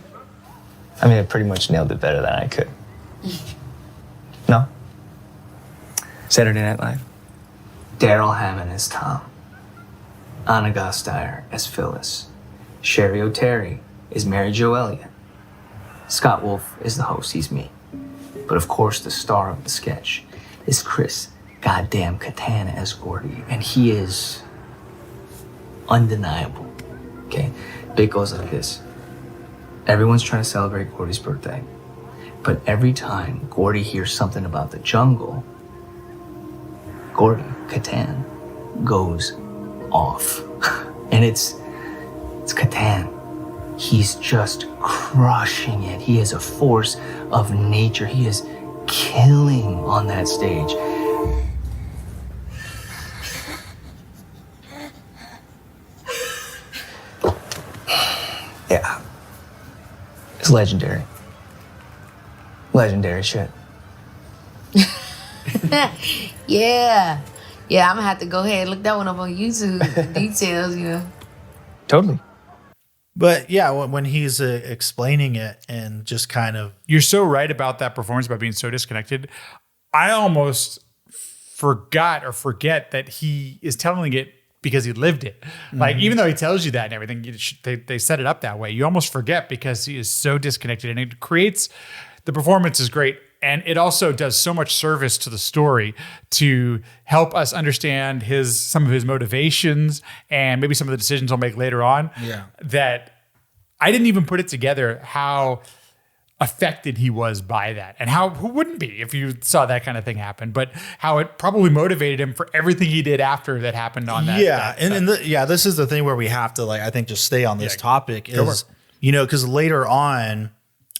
I mean, I pretty much nailed it better than I could. No? Saturday Night Live? Daryl Hammond as Tom. Anna Gasteyer as Phyllis. Sherry O'Terry is Mary Jo Elliott. Scott Wolf is the host, he's me. But of course, the star of the sketch is Chris goddamn Katana as Gordy, and he is undeniable, okay? Bit goes like this. Everyone's trying to celebrate Gordy's birthday, but every time Gordy hears something about the jungle, Gordy, Catan, goes off. And it's Catan. He's just crushing it. He is a force of nature. He is killing on that stage. Yeah. It's legendary. Legendary shit. Yeah. Yeah, I'm gonna have to go ahead and look that one up on YouTube. Details, Totally. But yeah, when he's explaining it and just kind of. You're so right about that performance, about being so disconnected. I almost forgot or forget that he is telling it because he lived it. Like, even though he tells you that and everything, they set it up that way. You almost forget because he is so disconnected, and it creates, the performance is great. And it also does so much service to the story to help us understand some of his motivations and maybe some of the decisions he'll make later on. Yeah. That I didn't even put it together how affected he was by that, and who wouldn't be if you saw that kind of thing happen, but how it probably motivated him for everything he did after that happened on that. Yeah. This is the thing where we have to, like, I think, just stay on this topic is, because later on,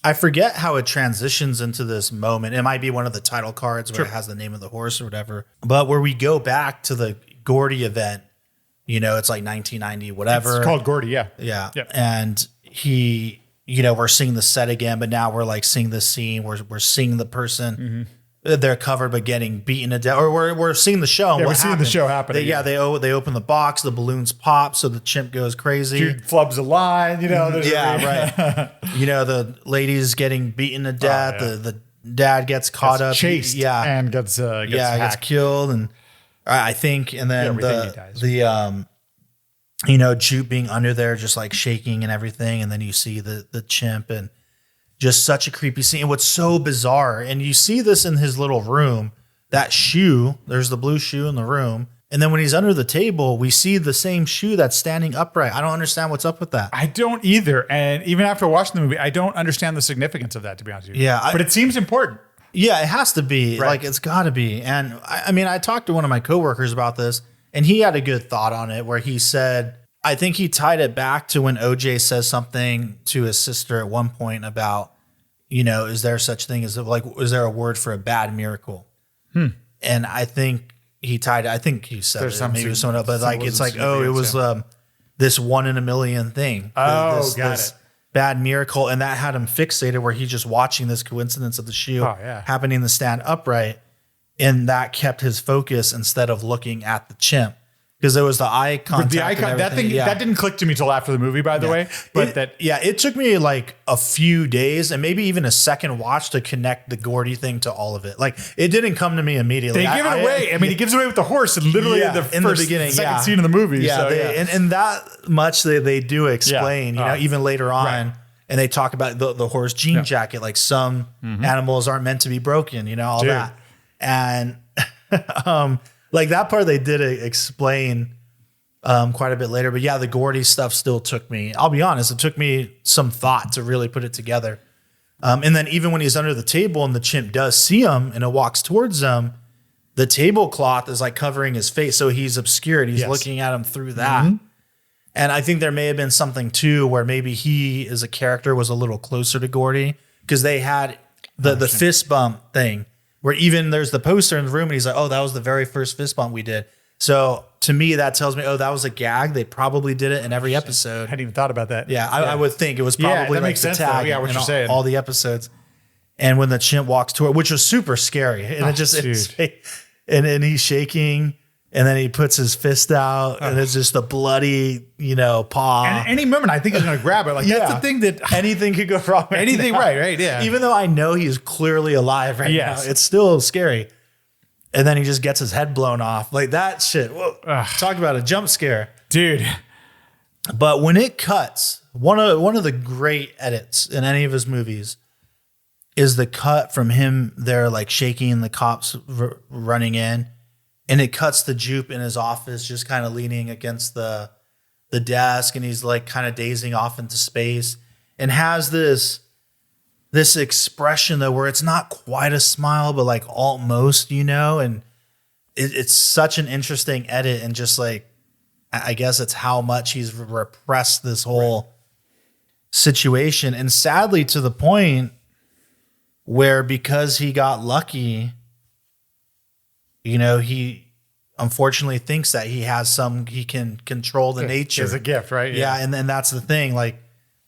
I forget how it transitions into this moment. It might be one of the title cards where it has the name of the horse or whatever. But where we go back to the Gordy event, it's like 1990, whatever. It's called Gordy, yeah. Yeah. Yep. And he, we're seeing the set again, but now we're like seeing the scene. We're seeing the person. They're covered but getting beaten to death. Or we're seeing the show. Yeah, we're seeing the show happen. They open the box, the balloons pop, so the chimp goes crazy. Dude flubs a line, right. The lady's getting beaten to death. The dad gets caught up. Chased. And gets gets killed. And I think, and then the Jupe being under there, just like shaking and everything. And then you see the chimp, and just such a creepy scene. And what's so bizarre, and you see this in his little room, that shoe, there's the blue shoe in the room. And then when he's under the table, we see the same shoe that's standing upright. I don't understand what's up with that. I don't either. And even after watching the movie, I don't understand the significance of that, to be honest with you. Yeah. But it seems important. Yeah, it has to be. Right. Like, it's got to be. And I talked to one of my coworkers about this, and he had a good thought on it where he said, I think he tied it back to when OJ says something to his sister at one point about, is there such thing as, like, is there a word for a bad miracle? And I think he tied it. I think he said it. Maybe it was someone else, but like, it's like, it was this 1 in a million thing. Got this it. Bad miracle. And that had him fixated where he's just watching this coincidence of the shoe happening to stand upright. And that kept his focus instead of looking at the chimp. Because there was the eye contact. The icon, that thing, that didn't click to me till after the movie, by the way. But it took me like a few days and maybe even a second watch to connect the Gordy thing to all of it. Like, it didn't come to me immediately. They give it away. I mean, he gives away with the horse, and literally in the beginning, second scene of the movie. Yeah, and that much they do explain. Even later on, and they talk about the horse jean jacket. Like, some animals aren't meant to be broken. All that, and like that part they did explain quite a bit later. But yeah, the Gordy stuff still took me, I'll be honest, it took me some thought to really put it together. And then even when he's under the table and the chimp does see him and it walks towards him, the tablecloth is like covering his face. So he's obscured. He's looking at him through that. And I think there may have been something too, where maybe he as a character was a little closer to Gordy, because they had the fist bump thing. Where even there's the poster in the room and he's like, oh, that was the very first fist bump we did. So to me, that tells me, that was a gag. They probably did it in every episode. I hadn't even thought about that. Yeah, I would think it was probably like the tag what you're saying. All the episodes. And when the chimp walks toward, which was super scary. And and he's shaking. And then he puts his fist out and it's just a bloody, paw. And any moment I think he's going to grab it. Like, that's the thing that anything could go wrong. Anything, right. Yeah. Even though I know he's clearly alive right now, it's still scary. And then he just gets his head blown off. Like, that shit. Whoa, talk about a jump scare. Dude. But when it cuts, One of the great edits in any of his movies is the cut from him there, like shaking the cops running in, and it cuts to Jupe in his office, just kind of leaning against the desk, and he's like kind of dazing off into space, and has this expression though where it's not quite a smile, but like almost, and it's such an interesting edit, and just like I guess it's how much he's repressed this whole situation, and sadly to the point where because he got lucky, he unfortunately thinks that he can control the nature. It's a gift, right? Yeah. And then that's the thing, like,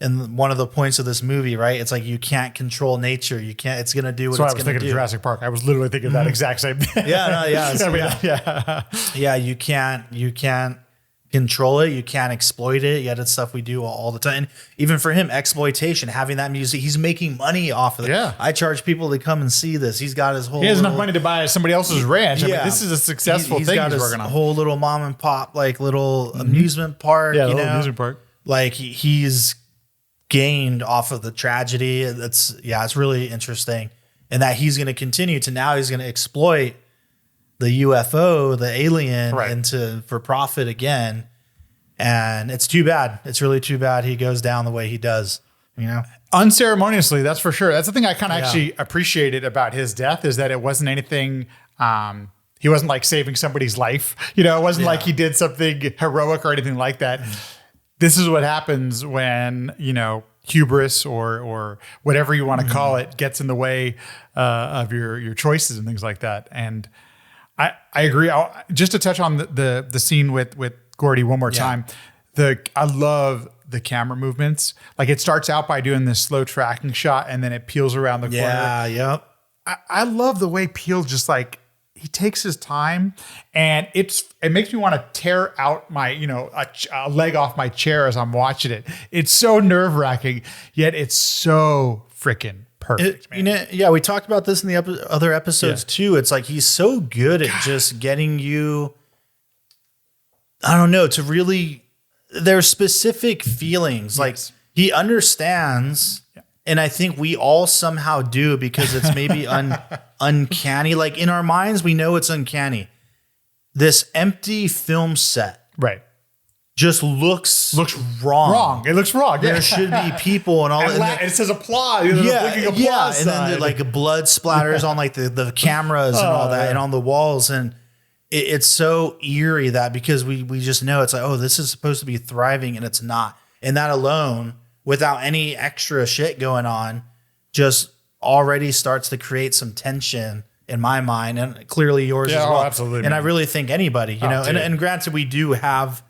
and one of the points of this movie, right? It's like, you can't control nature. You can't, it's going to do what it's going to do. So I was thinking of Jurassic Park. I was literally thinking that exact same thing. Yeah. You can't control it. You can't exploit it. Yet it's stuff we do all the time. And even for him, exploitation, having that music, he's making money off of it. Yeah. I charge people to come and see this. He's got his whole. He has enough money to buy somebody else's ranch. Yeah. I mean, this is a successful thing got he's his working on. Whole little mom and pop, like little amusement park. Yeah, little amusement park. Like he's gained off of the tragedy. It's really interesting. And that he's going to continue to, now he's going to exploit the UFO, the alien, for profit again. And it's too bad. It's really too bad he goes down the way he does, Unceremoniously, that's for sure. That's the thing I kind of actually appreciated about his death, is that it wasn't anything, he wasn't like saving somebody's life. It wasn't like he did something heroic or anything like that. This is what happens when, hubris or whatever you want to call it gets in the way of your choices and things like that. And I agree. Just to touch on the scene with Gordy one more time. I love the camera movements. Like, it starts out by doing this slow tracking shot, and then it peels around the corner. Yeah, yep. I love the way Peele just like, he takes his time, and it makes me want to tear out my, a leg off my chair as I'm watching it. It's so nerve wracking, yet it's so freaking perfect, man. We talked about this in the other episodes too. It's like, he's so good at just getting you, I don't know, to really, there's specific feelings. Like, he understands, and I think we all somehow do, because it's maybe uncanny. Like, in our minds, we know it's uncanny. This empty film set, just looks wrong. It looks wrong. There should be people and all that. And it says applause. Applause and then like blood splatters on like the cameras and all that, and on the walls, and it's so eerie that, because we just know it's like, oh, this is supposed to be thriving, and it's not. And that alone, without any extra shit going on, just already starts to create some tension in my mind, and clearly yours as well. Absolutely. And I really think anybody, and granted, we do have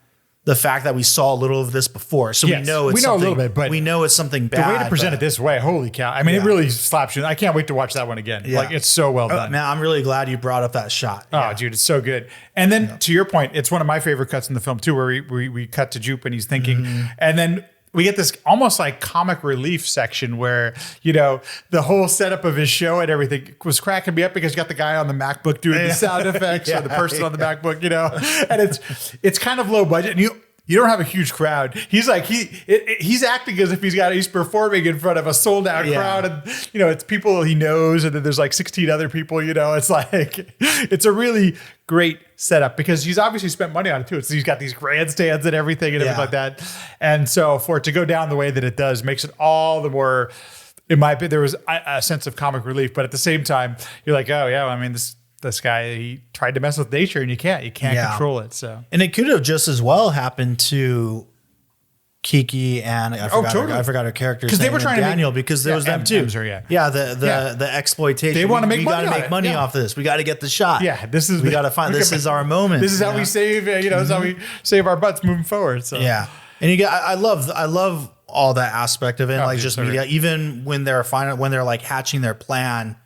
the fact that we saw a little of this before, so we know it's something, a little bit, but we know it's something bad. The way to present it this way, holy cow! I mean, it really slaps you. I can't wait to watch that one again. Yeah. Like, it's so well done. Man, I'm really glad you brought up that shot. Oh, dude, it's so good. And then to your point, it's one of my favorite cuts in the film too, where we cut to Jupe and he's thinking, and then we get this almost like comic relief section where, the whole setup of his show and everything was cracking me up, because you got the guy on the MacBook doing the sound effects, or the person on the MacBook, and it's kind of low budget, and you don't have a huge crowd. He's like, he's acting as if he's performing in front of a sold out crowd, and it's people he knows, and then there's like 16 other people. It's like, it's a really great setup, because he's obviously spent money on it too. So he's got these grandstands and everything like that, and so for it to go down the way that it does makes it all the more. In my opinion, there was a sense of comic relief, but at the same time, you're like, oh yeah, I mean this guy, he tried to mess with nature, and you can't control it. So, and it could have just as well happened to Kiki and I forgot her character's name, because they were trying Daniel, because there was them too. The exploitation. They want to make money. We got to make money off this. We got to get the shot. Yeah, this is our moment. This is how we save. This is how we save our butts moving forward. So and I love all that aspect of it, media. Even when they're like hatching their plan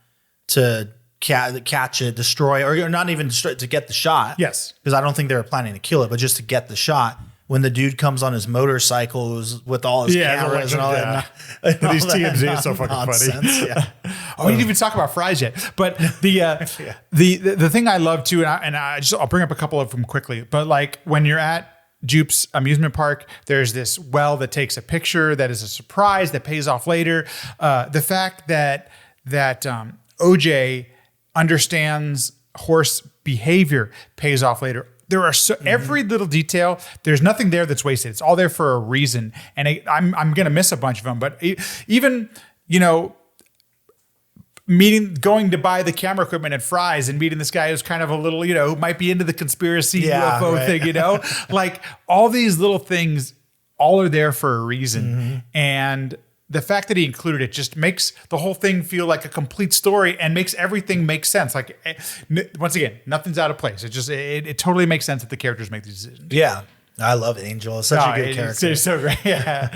to catch it, destroy, or not even destroy, to get the shot. Yes. Because I don't think they were planning to kill it, but just to get the shot. When the dude comes on his motorcycle with all his cameras and all that. These TMZ is so fucking funny. We didn't even talk about fries yet. But the thing I love too, and I'll bring up a couple of them quickly, but like when you're at Jupe's amusement park, there's this well that takes a picture that is a surprise that pays off later. The fact that OJ understands horse behavior pays off later. There are every little detail. There's nothing there that's wasted. It's all there for a reason. And I'm going to miss a bunch of them. But even, going to buy the camera equipment at Fry's and meeting this guy who's kind of a little, who might be into the conspiracy UFO thing, like all these little things, all are there for a reason. And the fact that he included it just makes the whole thing feel like a complete story and makes everything make sense. Like, once again, nothing's out of place. It totally makes sense that the characters make these decisions. Yeah. I love Angel. It's such a good character. He's so great. Yeah.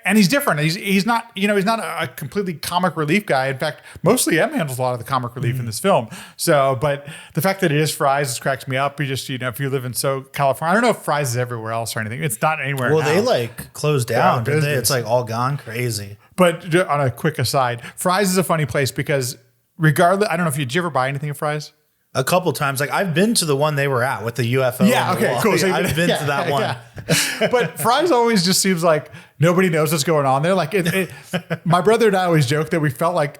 And he's different. He's not, he's not a completely comic relief guy. In fact, mostly Em handles a lot of the comic relief in this film. So, but the fact that it is Fry's just cracks me up. You just, if you live in California, I don't know if Fry's is everywhere else or anything. It's not anywhere. Well, now. they like closed down, didn't they? It's like all gone crazy. But on a quick aside, Fry's is a funny place because regardless, I don't know if did you ever buy anything at Fry's? A couple times. Like I've been to the one they were at with the UFO. Yeah, okay, cool. So I've been to that one. Yeah. But Fry's always just seems like nobody knows what's going on there. Like my brother and I always joke that we felt like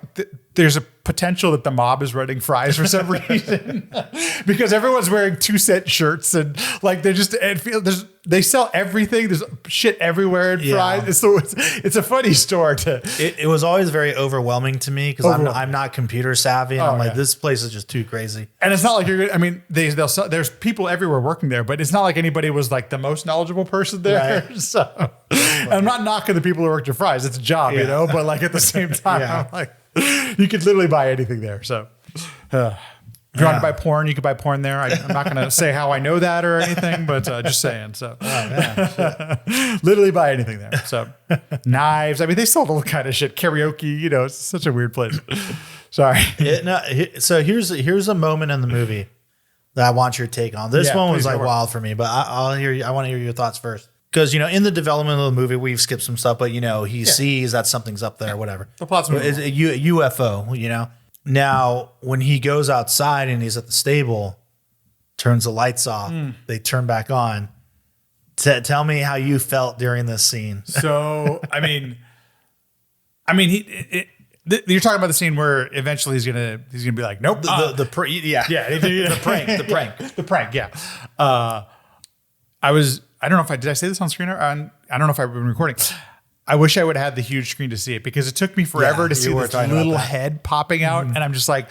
there's a potential that the mob is running Fry's for some reason because everyone's wearing 2-cent shirts and like they sell everything. There's shit everywhere in Fry's. So it's a funny store to. It was always very overwhelming to me because I'm not computer savvy and I'm like, this place is just too crazy. And it's not like you're. I mean, they'll sell, there's people everywhere working there, but it's not like anybody was like the most knowledgeable person there. Right. So, and I'm not knocking the people who worked at Fry's. It's a job, But like at the same time, I'm like, you could literally buy anything there. So, if you want to buy porn, you could buy porn there. I'm not going to say how I know that or anything, but just saying. So, literally buy anything there. So, knives. I mean, they sold all kind of shit. Karaoke. It's such a weird place. Sorry. So here's a moment in the movie that I want your take on. This one was like wild for me, but I'll hear you. I want to hear your thoughts first. Because, in the development of the movie, we've skipped some stuff, but, he sees that something's up there, whatever. The plot's moving. It's a UFO, Now, when he goes outside and he's at the stable, turns the lights off, they turn back on. Tell me how you felt during this scene. So, you're talking about the scene where eventually he's gonna be like, nope. The prank. Yeah. I don't know if did I say this on screen or I don't know if I've been recording. I wish I would have had the huge screen to see it because it took me forever to see this little head popping out. And I'm just like,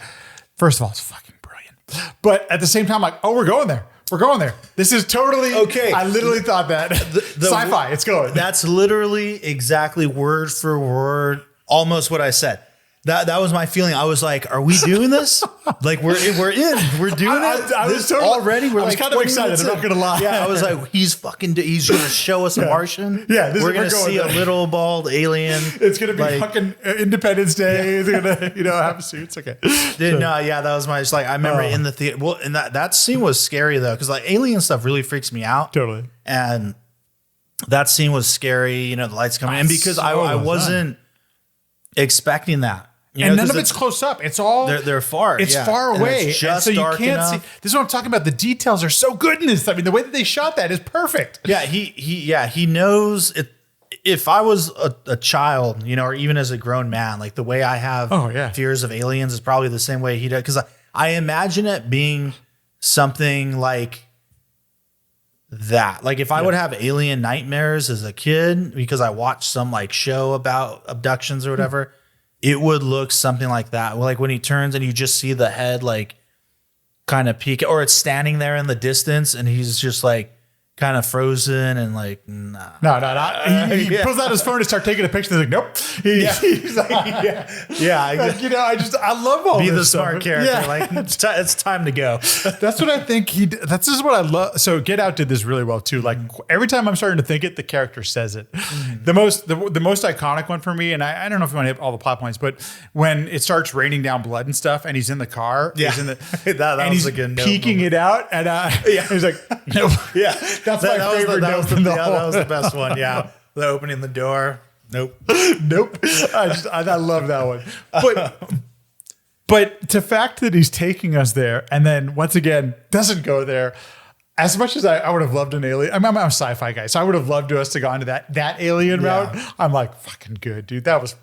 first of all, it's fucking brilliant. But at the same time, like, oh, we're going there. We're going there. This is totally okay. I literally thought that sci-fi. It's going. That's literally exactly word for word, almost what I said. That was my feeling. I was like, "Are we doing this? Like we're in. We're doing it. I was totally, already. We're I was like kind of excited. I'm not gonna lie. Yeah, I was like, he's going to show us a Martian. Yeah, we're gonna see a little bald alien. It's gonna be fucking Independence Day. Yeah. It's gonna have suits. Okay. That was my. Just like I remember in the theater. Well, and that scene was scary though, because like alien stuff really freaks me out. Totally. And that scene was scary. The lights coming in because I wasn't expecting that. And none of it's close up. It's all they're far. It's far away. It's just so you dark can't enough. see. This is what I'm talking about. The details are so good in this. I mean, the way that they shot that is perfect. Yeah, he knows it. If I was a child, or even as a grown man, like the way I have fears of aliens is probably the same way he does. Because I imagine it being something like that. Like if I would have alien nightmares as a kid because I watched some like show about abductions or whatever. It would look something like that. Like when he turns and you just see the head like kind of peek, or it's standing there in the distance and he's just like kind of frozen and like, nah. No. He pulls out his phone to start taking a picture. He's like, nope. He's like, I love all be this the smart character. Yeah. Like it's time to go. That's what I think that's just what I love. So Get Out did this really well too. Like every time I'm starting to think it, the character says it. The most iconic one for me, and I don't know if you want to hit all the plot points, but when it starts raining down blood and stuff and he's in the car, he's in the, that was a good note peeking it out and he's like, nope. Yeah. That's my favorite note. That was the best one. Yeah. The opening the door. Nope. Nope. I love that one. But the fact that he's taking us there and then once again doesn't go there, As much as I would have loved an alien, I'm a sci-fi guy, so I would have loved us to go into that alien route. I'm like, fucking good, dude. That was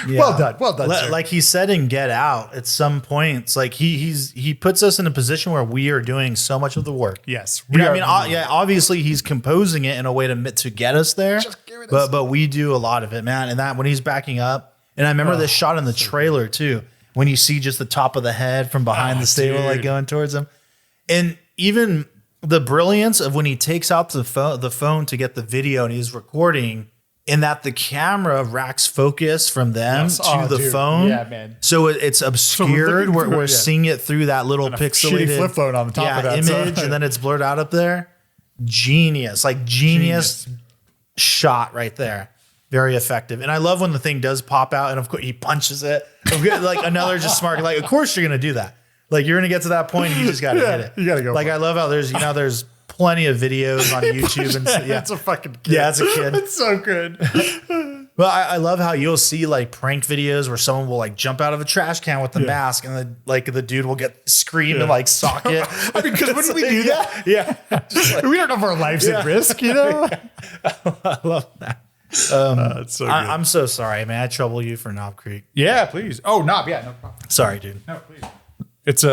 well done. Sir. Like he said in Get Out, at some points, like he puts us in a position where we are doing so much of the work. Yes, obviously he's composing it in a way to get us there. But we do a lot of it, man. And that when he's backing up, and I remember this shot in the trailer too, when you see just the top of the head from behind the stable, like going towards him, and even the brilliance of when he takes out the phone to get the video and he's recording, and that the camera racks focus from them to the phone. Yeah, man. So it's obscured. So we're seeing it through that little pixelated flip phone on the top of that image, and then it's blurred out up there. Genius shot right there. Very effective. And I love when the thing does pop out, and of course he punches it. Like another just smart. Like, of course you're gonna do that. Like you're gonna get to that point, and you just gotta hit it. You gotta go. Like I love how there's plenty of videos on YouTube and it's a fucking kid. Yeah, it's a kid. It's so good. Well, I love how you'll see like prank videos where someone will like jump out of a trash can with the mask, and the dude will get scream and like sock it. I mean, because wouldn't we do that? Yeah. We don't have our lives at risk, you know. I love that. It's so good. I'm so sorry, man. I trouble you for Knob Creek. Yeah, please. Oh, Knob. Yeah, no problem. Sorry, dude. No, please. It's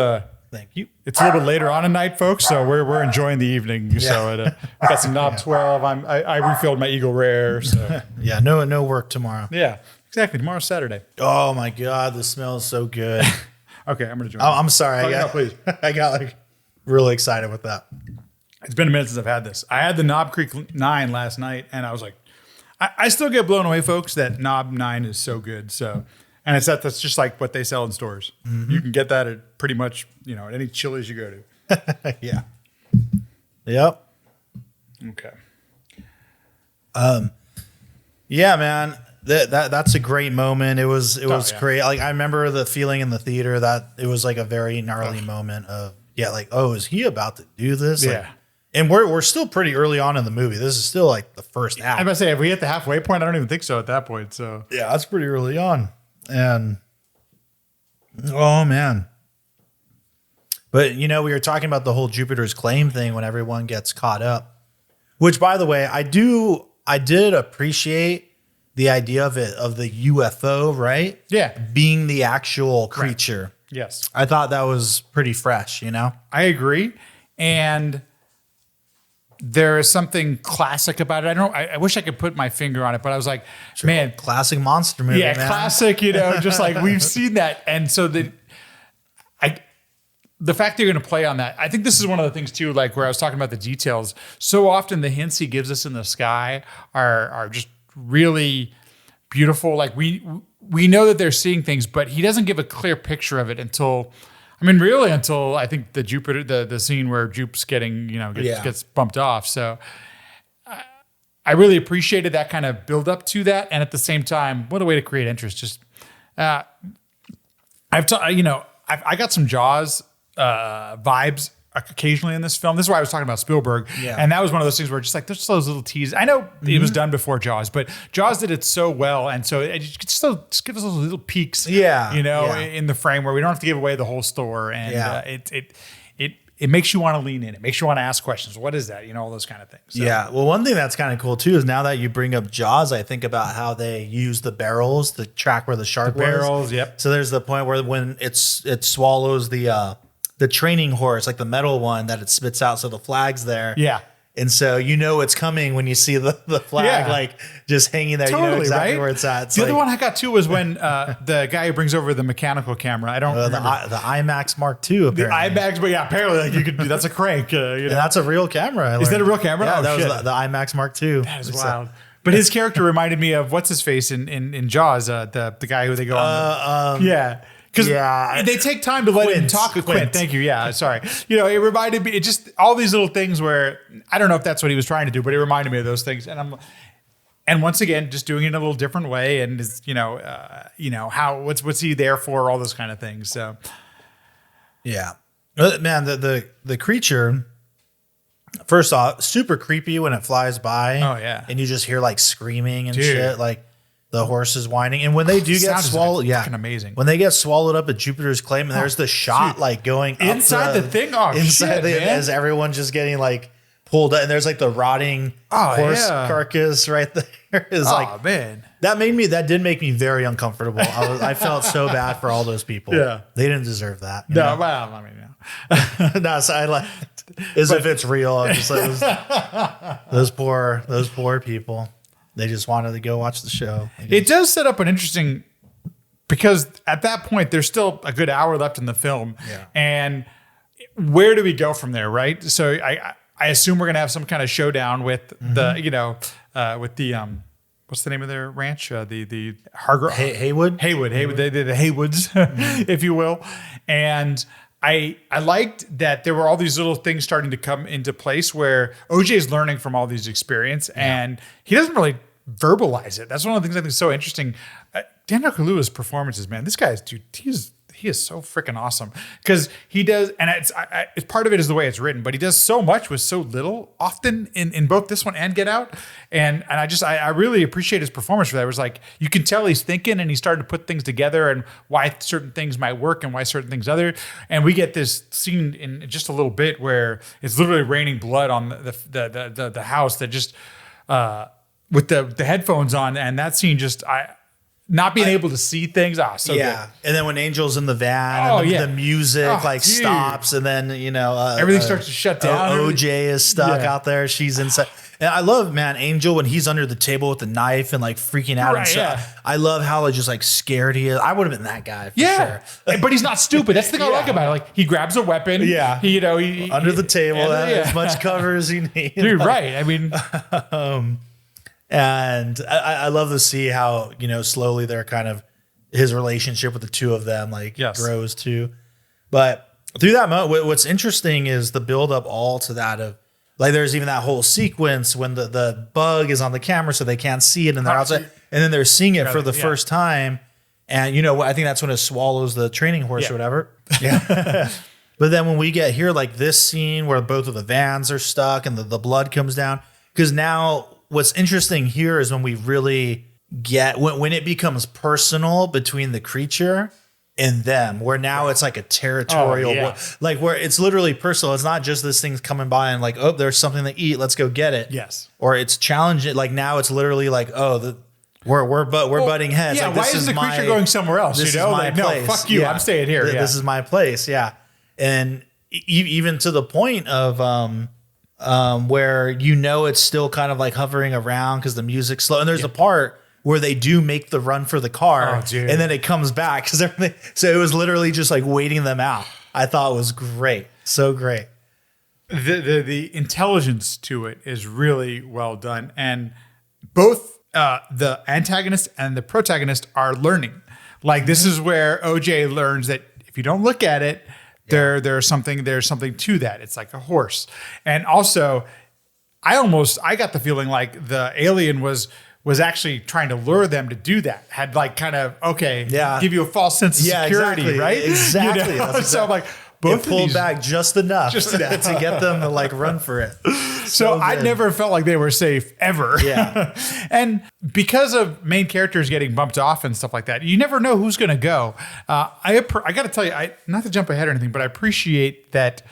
Thank you. It's a little bit later on at night, folks, so we're enjoying the evening. So I got some Knob 12. I refilled my Eagle Rare. So yeah, no work tomorrow. Yeah, exactly. Tomorrow's Saturday. Oh my God, the smell is so good. Okay, I'm gonna join. I'm sorry. Please. I got like really excited with that. It's been a minute since I've had this. I had the Knob Creek 9 last night, and I was like, I still get blown away, folks, that Knob 9 is so good. So. And that's just like what they sell in stores. Mm-hmm. You can get that at pretty much, at any Chili's you go to. Yeah. Yep. Okay. Yeah, man. That's a great moment. It was great. Like I remember the feeling in the theater that it was like a very gnarly moment of is he about to do this? Yeah. Like, and we're still pretty early on in the movie. This is still like the first act. I'm gonna say if we hit the halfway point, I don't even think so at that point. So yeah, that's pretty early on. And oh man. But we were talking about the whole Jupiter's claim thing when everyone gets caught up. Which by the way, I did appreciate the idea of the UFO, right? Yeah. Being the actual creature. Right. Yes. I thought that was pretty fresh, I agree. And there is something classic about it. I wish I could put my finger on it, but I was like, man, classic monster movie. Yeah, man. classic. Just like we've seen that, and so the fact that you're going to play on that, I think this is one of the things too. Like where I was talking about the details. So often the hints he gives us in the sky are just really beautiful. Like we know that they're seeing things, but he doesn't give a clear picture of it until I think the Jupiter, the scene where Jupe's getting, gets bumped off. So I really appreciated that kind of build up to that. And at the same time, what a way to create interest. Just, I got some Jaws vibes occasionally in this film. This is why I was talking about Spielberg. Yeah. And that was one of those things where just like, there's those little teases. I know it was done before Jaws, but Jaws did it so well. And so it just give us those little peeks, in the frame where we don't have to give away the whole store. And it makes you want to lean in. It makes you want to ask questions. What is that? All those kind of things. So. Yeah. Well, one thing that's kind of cool too, is now that you bring up Jaws, I think about how they use the barrels to track where the shark was. Barrels. Yep. So there's the point where when it swallows the training horse, like the metal one that it spits out, so the flag's there. Yeah. And so it's coming when you see the flag like just hanging there. Totally, you know exactly right? where it's at. It's the other one I got too was when the guy who brings over the mechanical camera. I don't remember. The IMAX Mark II. Apparently. The IMAX, but yeah, apparently like you could do that's a crank. And that's a real camera. Is that a real camera? Yeah, oh, that shit. was the IMAX Mark II. That is wild. But his character reminded me of what's his face in Jaws, the guy who they go on. Yeah. Because they take time to let him talk. Quint, thank you. Yeah, sorry. It reminded me. It just all these little things where I don't know if that's what he was trying to do, but it reminded me of those things. And once again, just doing it in a little different way, and how what's he there for? All those kind of things. So, yeah, man, the creature. First off, super creepy when it flies by. Oh yeah, and you just hear like screaming and shit. Like the horses whining, and when they do get Sound design, swallowed, fucking amazing. When they get swallowed up at Jupiter's claim, and there's the shot like going up inside the thing. Oh shit, man. as everyone just getting like pulled up, and there's like the rotting horse carcass right there. Man, that did make me very uncomfortable. I felt so bad for all those people. Yeah, they didn't deserve that. No, well, I mean, no. No, so I laughed as if it's real. I'm just like those poor people. They just wanted to go watch the show. It does set up an interesting, because at that point there's still a good hour left in the film, and where do we go from there, right? So I assume we're gonna have some kind of showdown with with the what's the name of their ranch? The Haywood, the Haywoods, if you will, and. I liked that there were all these little things starting to come into place where OJ is learning from all these experience, and he doesn't really verbalize it. That's one of the things I think is so interesting. Daniel Kaluuya's performances, man, this guy is, dude, he is so freaking awesome, because he does, and it's part of it is the way it's written, but he does so much with so little often in both this one and Get Out, and I really appreciate his performance for that. It was like you can tell he's thinking and he's starting to put things together and why certain things might work and why certain things other. And we get this scene in just a little bit where it's literally raining blood on the house that just with the headphones on, and that scene just not being able to see things. So good. And then when Angel's in the van, the music stops, and then everything starts to shut down. OJ is stuck out there. She's inside. And I love, man, Angel when he's under the table with the knife and like freaking out and stuff. I love how just like scared he is. I would have been that guy for sure. But he's not stupid. That's the thing I like about it. Like he grabs a weapon. Yeah. He under the table, as much cover as he needs. Dude, right. I mean, and I love to see how, slowly they're kind of his relationship with the two of them grows too. But through that moment, what's interesting is the build up all to that of like, there's even that whole sequence when the bug is on the camera so they can't see it and they're outside, and then they're seeing it for the first time. And I think that's when it swallows the training horse or whatever. Yeah. But then when we get here, like this scene where both of the vans are stuck and the blood comes down, because now what's interesting here is when we really get when it becomes personal between the creature and them, where now it's like a territorial, like where it's literally personal. It's not just this thing's coming by and like, oh, there's something to eat, let's go get it. Yes. Or it's challenging. Like now it's literally like, oh, we're butting heads. Yeah. Like, why is the creature going somewhere else? This is my place. No, fuck you. I'm staying here. This is my place. Yeah. And even to the point of where it's still kind of like hovering around because the music's slow. And there's a part where they do make the run for the car, and then it comes back because everything. So it was literally just like waiting them out. I thought it was great, so great. The intelligence to it is really well done, and both the antagonist and the protagonist are learning. Like this is where OJ learns that if you don't look at it, there's something to that. It's like a horse, and also I got the feeling like the alien was actually trying to lure them to do that. Had like kind of, give you a false sense of security, right? Exactly. So I'm like, both pulled back just enough to get them to like run for it. So I never felt like they were safe ever. Yeah. And because of main characters getting bumped off and stuff like that, you never know who's going to go. I got to tell you, not to jump ahead or anything, but I appreciate that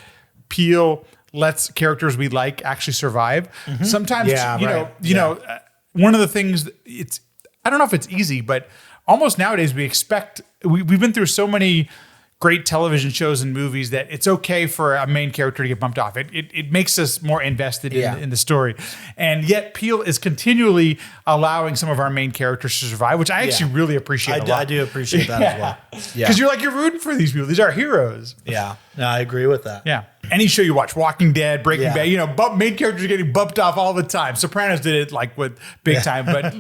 Peele lets characters we like actually survive. Mm-hmm. Sometimes, one of the things I don't know if it's easy, but almost nowadays we've been through so many great television shows and movies that it's okay for a main character to get bumped off. It makes us more invested in the story. And yet Peele is continually allowing some of our main characters to survive, which I actually really appreciate a lot. I do appreciate that as well. Yeah. Because you're rooting for these people. These are heroes. Yeah. No, I agree with that. Yeah. Any show you watch, Walking Dead, Breaking Bad, main characters are getting bumped off all the time. Sopranos did it like with Big Time, but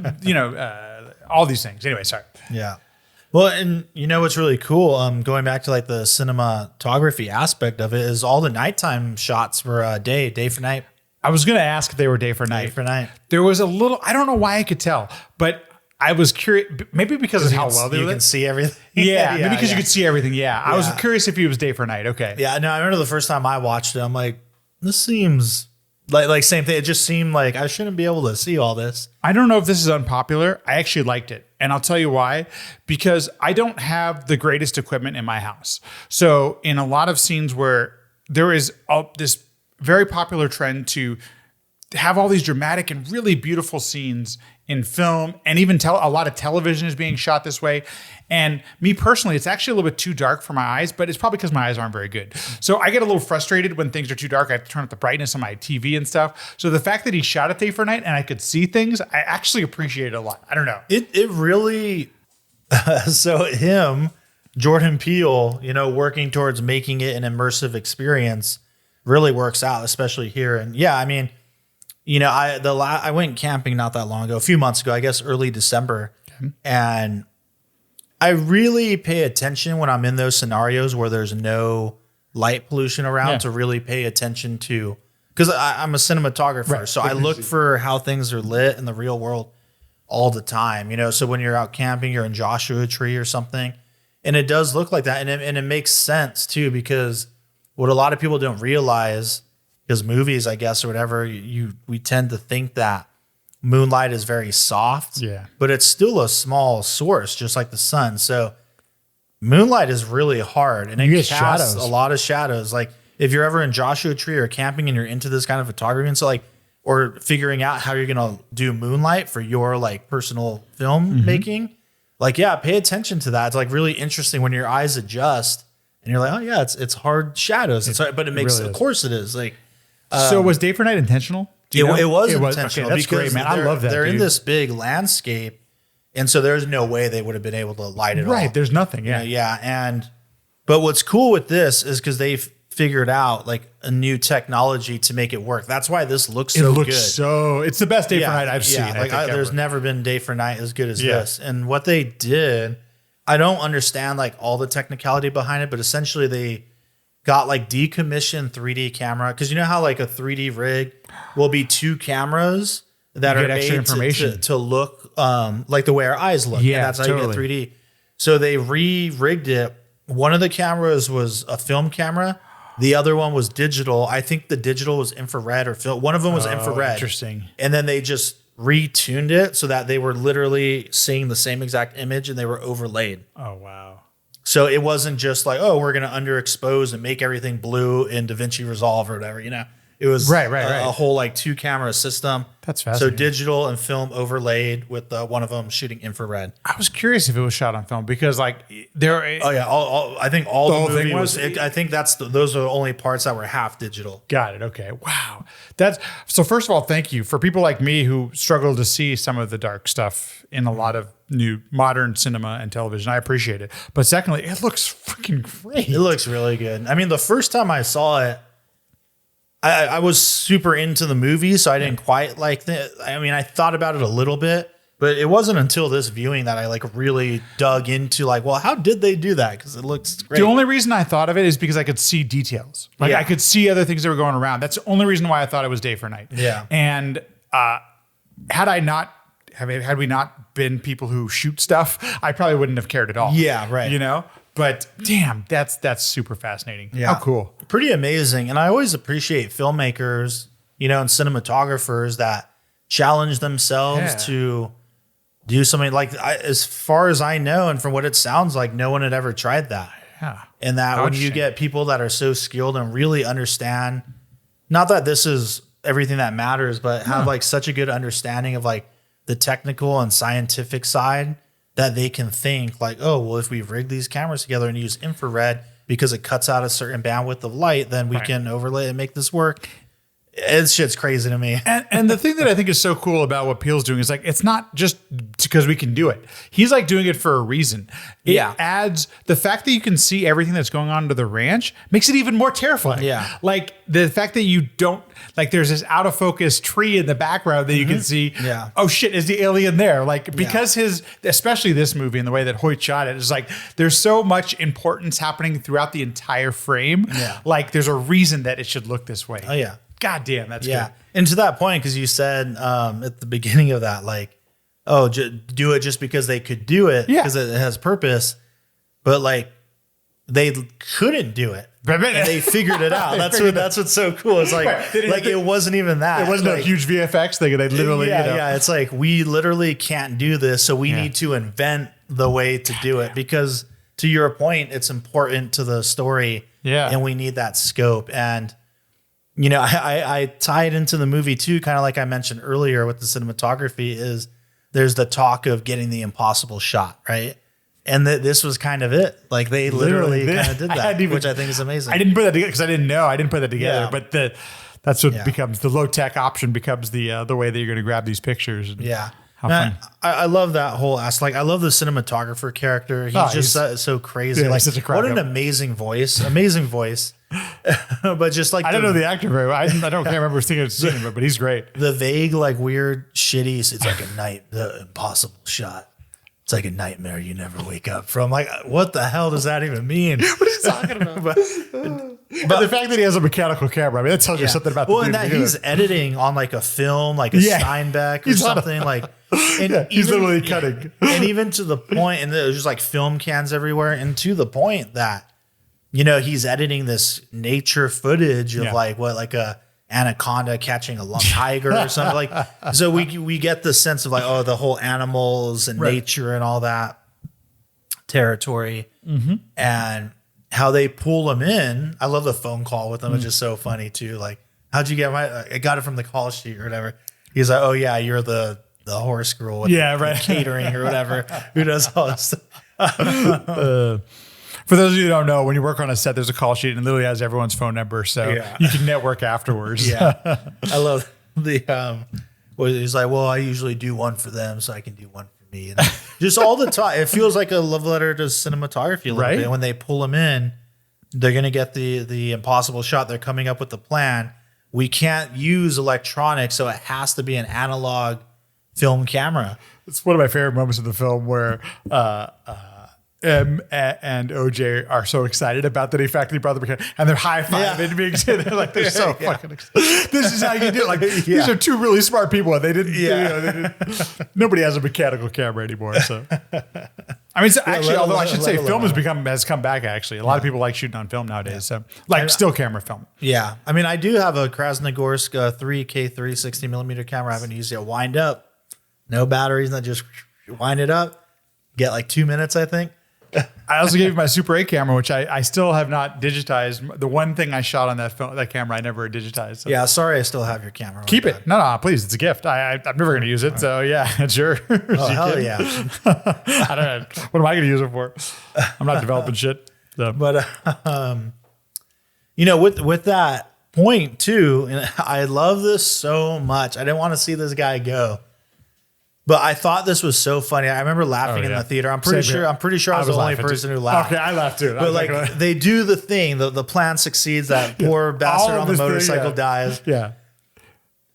all these things. Anyway, sorry. Yeah. Well, and what's really cool, going back to like the cinematography aspect of it, is all the nighttime shots were day for night. I was going to ask if they were day for night. Day for night. There was a little, I don't know why I could tell, but I was curious, maybe because of how well they you can see everything. Maybe because you could see everything. Yeah. I was curious if it was day for night. Okay. Yeah, no, I remember the first time I watched it, I'm like, this seems like same thing. It just seemed like I shouldn't be able to see all this. I don't know if this is unpopular. I actually liked it. And I'll tell you why. Because I don't have the greatest equipment in my house. So in a lot of scenes where there is this very popular trend to have all these dramatic and really beautiful scenes in film, and even a lot of television is being shot this way. And me personally, it's actually a little bit too dark for my eyes, but it's probably because my eyes aren't very good. So I get a little frustrated when things are too dark. I have to turn up the brightness on my TV and stuff. So the fact that he shot it day for night and I could see things, I actually appreciate it a lot. I don't know. It really, so him, Jordan Peele, working towards making it an immersive experience really works out, especially here. And yeah, I mean, I went camping not that long ago, a few months ago, I guess early December. Okay. And I really pay attention when I'm in those scenarios where there's no light pollution around to really pay attention to, because I'm a cinematographer. Right. So I look for how things are lit in the real world all the time. So when you're out camping, you're in Joshua Tree or something, and it does look like that. And it makes sense too, because what a lot of people don't realize, because movies, I guess, or whatever, we tend to think that moonlight is very soft, but it's still a small source, just like the sun. So moonlight is really hard, and it casts a lot of shadows. Like if you're ever in Joshua Tree or camping and you're into this kind of photography, and so or figuring out how you're gonna do moonlight for your personal film making, pay attention to that. It's really interesting when your eyes adjust and you're like, oh yeah, it's hard shadows. But it makes, really, of course it is. So was Day for Night intentional? It was intentional. Okay, that's great, man. I love that. They're in this big landscape, and so there's no way they would have been able to light it all. Right, there's nothing. Yeah. Yeah. But what's cool with this is because they've figured out a new technology to make it work. That's why this looks so good. It's the best Day for Night I've seen. There's never been Day for Night as good as this. And what they did, I don't understand all the technicality behind it, but essentially they got decommissioned 3D camera, because you know how a 3D rig will be two cameras that are made information to look like the way our eyes look. Yeah, and that's how you get 3D. So they re-rigged it. One of the cameras was a film camera. The other one was digital. I think the digital was infrared or film. One of them was infrared. Interesting. And then they just retuned it so that they were literally seeing the same exact image and they were overlaid. Oh, wow. So it wasn't just we're going to underexpose and make everything blue in DaVinci Resolve or whatever, It was a whole 2-camera system. That's fascinating. So digital and film overlaid with one of them shooting infrared. I was curious if it was shot on film because there. Oh yeah, I think all the movie was. I think those are the only parts that were half digital. Got it. Okay. Wow. So. First of all, thank you for people like me who struggle to see some of the dark stuff in a lot of new modern cinema and television. I appreciate it. But secondly, it looks freaking great. It looks really good. I mean, the first time I saw it, I was super into the movie, so I didn't quite I thought about it a little bit, but it wasn't until this viewing that I really dug into how did they do that? Because it looks great. The only reason I thought of it is because I could see details. I could see other things that were going around. That's the only reason why I thought it was Day for Night. Yeah. And had we not been people who shoot stuff, I probably wouldn't have cared at all. Yeah, right. But damn, that's super fascinating. Yeah. How cool. Pretty amazing. And I always appreciate filmmakers, and cinematographers that challenge themselves to do something as far as I know, and from what it sounds like, no one had ever tried that. Yeah. And that when you get people that are so skilled and really understand, not that this is everything that matters, but have such a good understanding of the technical and scientific side, that they can think if we rig these cameras together and use infrared because it cuts out a certain bandwidth of light, then we can overlay and make this work. It's shit's crazy to me. And the thing that I think is so cool about what Peele's doing is it's not just because we can do it. He's doing it for a reason. It adds the fact that you can see everything that's going on to the ranch makes it even more terrifying. Yeah. The fact that you don't there's this out of focus tree in the background that you can see. Yeah. Oh shit, is the alien there? Because especially this movie and the way that Hoyt shot it is there's so much importance happening throughout the entire frame. Yeah. There's a reason that it should look this way. Oh yeah. God damn, that's good. And to that point, because you said at the beginning of that, do it just because they could do it, because it has purpose. But they couldn't do it. And they figured it out. That's what's so cool. It's like it wasn't even that. It wasn't like, a huge VFX thing. They literally, yeah. It's like we literally can't do this, so we need to invent the way to do it. Because to your point, it's important to the story. Yeah, and we need that scope. And I tie it into the movie too, kind of like I mentioned earlier with the cinematography. Is there's the talk of getting the impossible shot, right? And this was kind of it. Like they literally kind of did that, which I think is amazing. I didn't put that together because I didn't know. I didn't put that together. Yeah. But that's what becomes the low tech option becomes the way that you're going to grab these pictures. And how fun. I love that whole aspect. Like I love the cinematographer character. He's so crazy. Yeah, like such a crack what an up. amazing voice. But just like I don't know the actor very well. I can't remember seeing him, but he's great. The vague, like weird, shitty. It's like the impossible shot. It's like a nightmare you never wake up from. Like, what the hell does that even mean? What are you talking about? but the fact that he has a mechanical camera, I mean, that tells you something about the dude. And that he's editing on like a film, like a Steinbeck or something. He's literally cutting. And even to the point, and there's just like film cans everywhere, and to the point that, he's editing this nature footage of like a anaconda catching a tiger or something like. So we get the sense of like, the whole animals and nature and all that territory, and how they pull them in. I love the phone call with them. It's just so funny too. Like, how'd you get I got it from the call sheet or whatever. He's like, oh yeah, you're the horse girl with the catering or whatever who does all this stuff. For those of you who don't know, when you work on a set, there's a call sheet and it literally has everyone's phone number, so you can network afterwards. I love the he's like, well, I usually do one for them, so I can do one for me. And just all the time, it feels like a love letter to cinematography a little bit. When they pull them in, they're gonna get the impossible shot. They're coming up with the plan. We can't use electronics, so it has to be an analog film camera. It's one of my favorite moments of the film where M and OJ are so excited about the fact that he brought the mechanic, and they're high-fiving. They're like, they're so fucking excited. This is how you do it. Like, these are two really smart people, and they didn't, nobody has a mechanical camera anymore. So, I mean, although I should say film has come back, actually. A lot of people like shooting on film nowadays. So, still camera film. Yeah. I mean, I do have a Krasnogorsk 3K3 60 millimeter camera. I haven't used it. Wind up. No batteries, not just wind it up. Get like 2 minutes, I think. I also gave you my Super 8 camera, which I still have not digitized. The one thing I shot on that camera, I never digitized. So. Yeah, sorry, I still have your camera. Keep it. No, please. It's a gift. I'm never going to use it. So yeah, sure. Oh, hell yeah. I don't know. What am I going to use it for? I'm not developing shit. So. But, with that point too, and I love this so much. I didn't want to see this guy go. But I thought this was so funny. I remember laughing in the theater. I'm pretty sure I was the only person who laughed. Okay, I laughed too. But they do the thing. The plan succeeds. That poor bastard on the motorcycle dies. Yeah.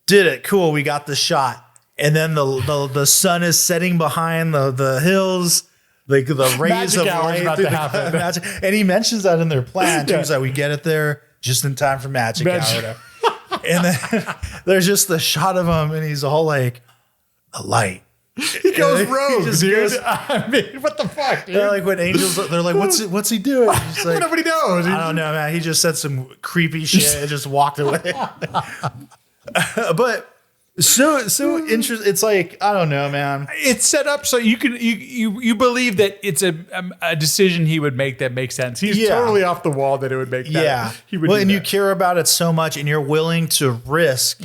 Did it. Cool. We got the shot. And then the sun is setting behind the hills. The rays of light. And he mentions that in their plan. He's like, we get it there just in time for magic hour. And then there's just the shot of him, and he's all like, a light. He goes rogue, dude. I mean, what the fuck, dude? They're like when angels. They're like, what's he doing? He's like, nobody knows. I don't know, man. He just said some creepy shit and just walked away. But so interesting. It's like, I don't know, man. It's set up so you believe that it's a decision he would make that makes sense. He's totally off the wall that it would make that. Yeah. He would you care about it so much, and you're willing to risk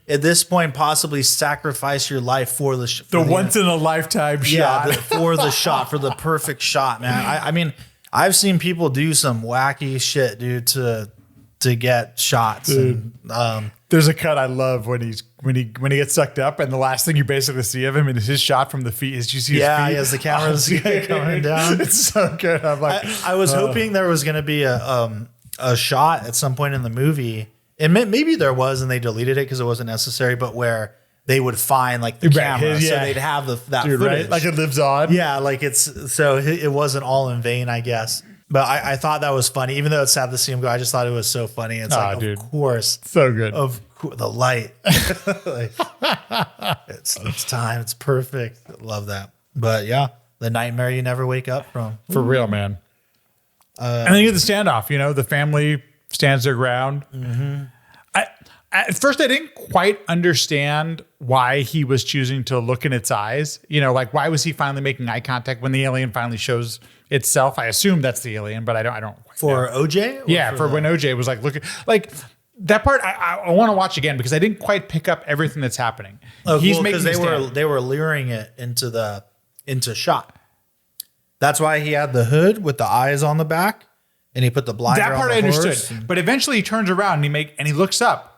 at this point possibly sacrifice your life for the once in a lifetime shot. For the shot, for the perfect shot, man. I mean, I've seen people do some wacky shit, dude, to get shots. And, there's a cut I love when he gets sucked up, and the last thing you basically see of him is his shot from the feet. Is you see his feet? He has the camera's coming down. It's so good. I'm like, I was hoping there was going to be a shot at some point in the movie, and maybe there was, and they deleted it because it wasn't necessary. But where they would find like the camera, so they'd have that footage, right? Like it lives on. Yeah, like it wasn't all in vain, I guess. But I thought that was funny, even though it's sad to see him go. I just thought it was so funny. It's of course, so good. The light, it's time. It's perfect. Love that. But yeah, the nightmare you never wake up from. For real, man. And then you get the standoff. The family stands their ground. Mm-hmm. At first, I didn't quite understand why he was choosing to look in its eyes. Like why was he finally making eye contact when the alien finally shows itself? I assume that's the alien, but I don't quite For know. OJ? Yeah, for when OJ was like looking like that part. I want to watch again because I didn't quite pick up everything that's happening. He's making they were luring it into shot. That's why he had the hood with the eyes on the back, and he put the blinder. That part on the I horse understood, but eventually he turns around and he looks up.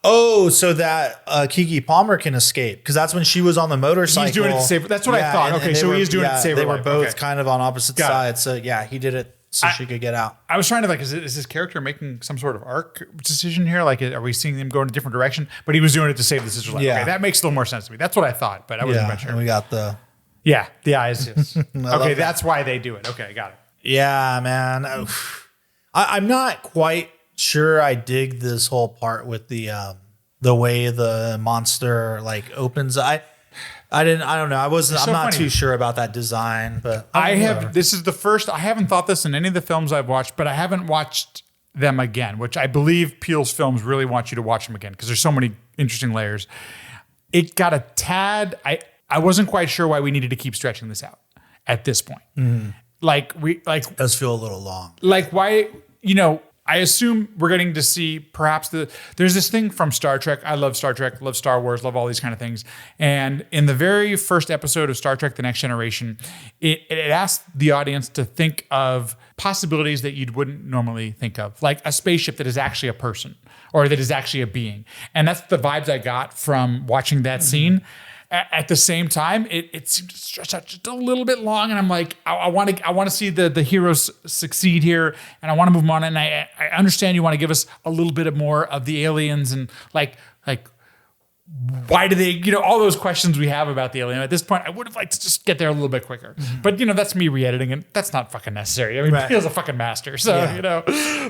Oh, so that Kiki Palmer can escape because that's when she was on the motorcycle. He's doing it to save. That's what I thought. Okay, so he's doing it to save her They were life. both Okay. kind of on opposite Got it. sides. So yeah, he did it so she could get out. I was trying to is his character making some sort of arc decision here? Like, are we seeing him go in a different direction? But he was doing it to save the sister's life. Yeah. Okay, that makes a little more sense to me. That's what I thought, but I wasn't quite sure. And we got the The eyes. Yes. love Okay, that. that's why they do it. Okay, got it. yeah, man. I'm not quite sure I dig this whole part with the way the monster like opens. I don't know. I'm not funny. too sure about that design, but This is the first, I haven't thought this in any of the films I've watched, but I haven't watched them again, which I believe Peele's films really want you to watch them again because there's so many interesting layers. It got a tad, I wasn't quite sure why we needed to keep stretching this out at this point. it does feel a little long. Like why, I assume we're getting to see perhaps there's this thing from Star Trek. I love Star Trek, love Star Wars, love all these kind of things. And in the very first episode of Star Trek: The Next Generation, it asked the audience to think of possibilities that you wouldn't normally think of, like a spaceship that is actually a person or that is actually a being. And that's the vibes I got from watching that scene. At the same time, it seemed to stretch out just a little bit long, and I'm like, I want to see the heroes succeed here, and I want to move on. And I understand you want to give us a little bit more of the aliens and like why do they, all those questions we have about the alien. At this point, I would have liked to just get there a little bit quicker. But, that's me re-editing it. That's not fucking necessary. I mean, Right. Peele's a fucking master. So,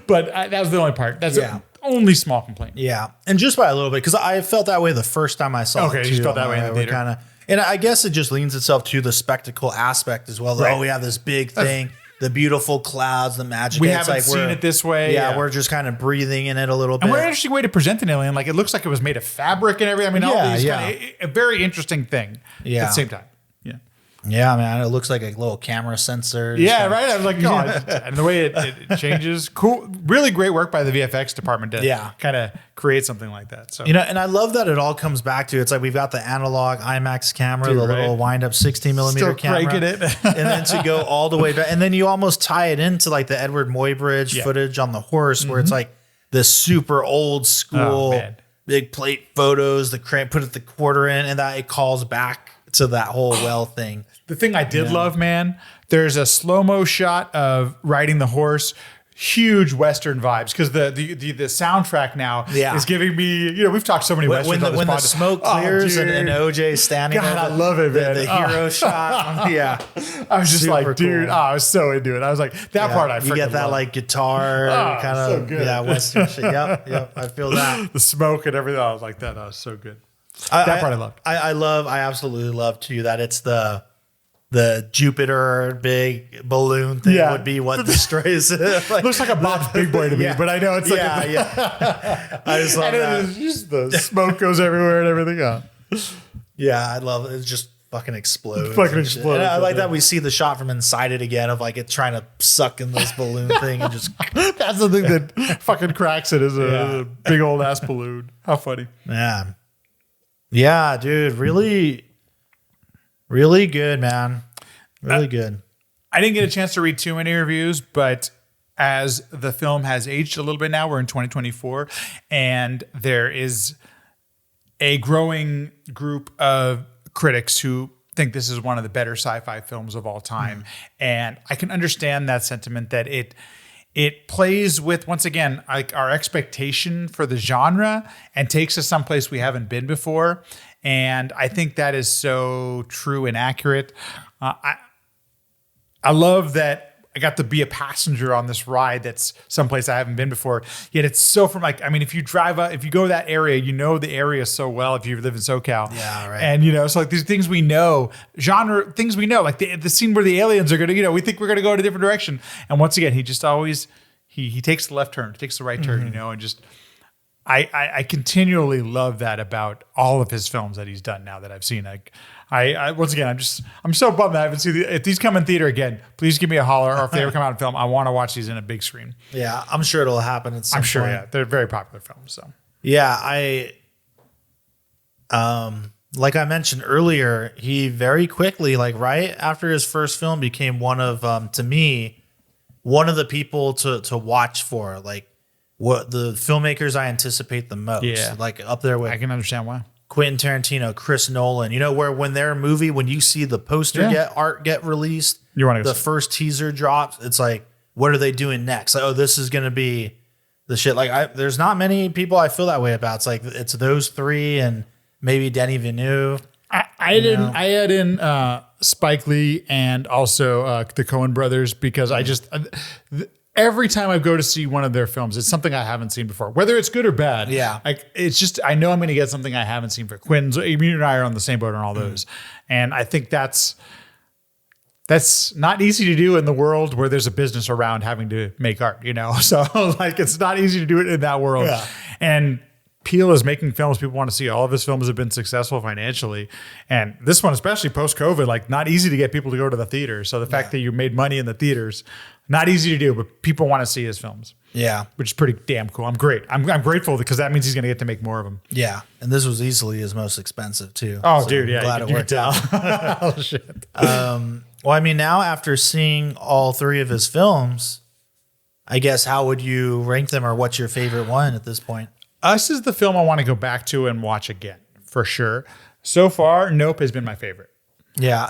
but that was the only part. That's the only small complaint. Yeah, and just by a little bit because I felt that way the first time I saw it. Okay, you felt that way in the theater. And I guess it just leans itself to the spectacle aspect as well. Right. Oh, we have this big thing, the beautiful clouds, the magic. We It's haven't seen it this way. Yeah, we're just kind of breathing in it a little bit. And what an interesting way to present an alien. Like, it looks like it was made of fabric and everything. I mean, all these a very interesting thing at the same time. Yeah. Yeah, man, it looks like a little camera sensor. Yeah, right. I was like, oh, and the way it changes, cool, really great work by the VFX department to kind of create something like that. So and I love that it all comes back to it's like we've got the analog IMAX camera, Dude, the little wind up 16 millimeter Still camera, cranking it. and then to go all the way back, and then you almost tie it into like the Edward Muybridge footage on the horse, where it's like this super old school big plate photos, the put the quarter in, and that it calls back to that whole well thing. The thing I did love, man, there's a slow-mo shot of riding the horse. Huge Western vibes because the soundtrack now is giving me, we've talked so many Westerns when the smoke clears and OJ standing God, over I love it, man. the hero shot. Yeah. I was just Super like, dude, cool. I was so into it. I was like, that part I freaking You get that love. like guitar kind of so good. Western shit. Yep, I feel that. The smoke and everything. I was like, that was so good. That part I loved. I absolutely love too that it's the Jupiter big balloon thing would be what destroys it. Like, looks like a Bob's Big Boy to me, but I know it's like I just love that. it's just the smoke goes everywhere and everything. Yeah, I love it. It just fucking explodes. Fucking and shit. explodes. And I like that we see the shot from inside it again of like it trying to suck in this balloon thing and just That's the thing that fucking cracks it is a big old ass balloon. How funny. Yeah, dude, really good, man. Really good. I didn't get a chance to read too many reviews, but as the film has aged a little bit now, we're in 2024, and there is a growing group of critics who think this is one of the better sci-fi films of all time. And I can understand that sentiment that it plays with, once again, like our expectation for the genre and takes us someplace we haven't been before. And I think that is so true and accurate. I love that I got to be a passenger on this ride that's someplace I haven't been before. Yet it's so from like, I mean, if you drive up, if you go to that area, you know the area so well if you live in SoCal. Yeah, right. And, so like these things we know, genre things we know, like the scene where the aliens are going to, we think we're going to go in a different direction. And once again, he just always, he takes the left turn, takes the right turn, and just, I continually love that about all of his films that he's done now that I've seen. Like, I once again, I'm so bummed that I haven't seen if these come in theater again, please give me a holler, or if they ever come out in film, I want to watch these in a big screen. Yeah, I'm sure it'll happen at some I'm sure, point. yeah. They're very popular films, so. Yeah, like I mentioned earlier, he very quickly, like right after his first film, became one of, to me, one of the people to watch for, like what the filmmakers I anticipate the most. Yeah. Like up there with I can understand why. Quentin Tarantino, Chris Nolan, where when their movie, when you see the poster get released, You want to the first teaser drops, it's like, what are they doing next? Like, oh, this is going to be the shit. Like, there's not many people I feel that way about. It's like, it's those three and maybe Denis Villeneuve. I add in Spike Lee and also the Coen brothers because I just every time I go to see one of their films, it's something I haven't seen before, whether it's good or bad. Yeah. Like it's just, I know I'm going to get something I haven't seen for Quentin's. You and I are on the same boat on all those. And I think that's not easy to do in the world where there's a business around having to make art, So like, it's not easy to do it in that world. Yeah. And Peele is making films people want to see. All of his films have been successful financially. And this one, especially post-COVID, like not easy to get people to go to the theater. So the fact that you made money in the theaters, not easy to do, but people want to see his films. Yeah. Which is pretty damn cool. I'm grateful because that means he's going to get to make more of them. Yeah. And this was easily his most expensive too. Oh, So dude. Yeah. I'm glad it You worked could tell. out. Oh, shit. Well, I mean, now after seeing all three of his films, I guess how would you rank them, or what's your favorite one at this point? Us is the film I want to go back to and watch again, for sure. So far, Nope has been my favorite. Yeah,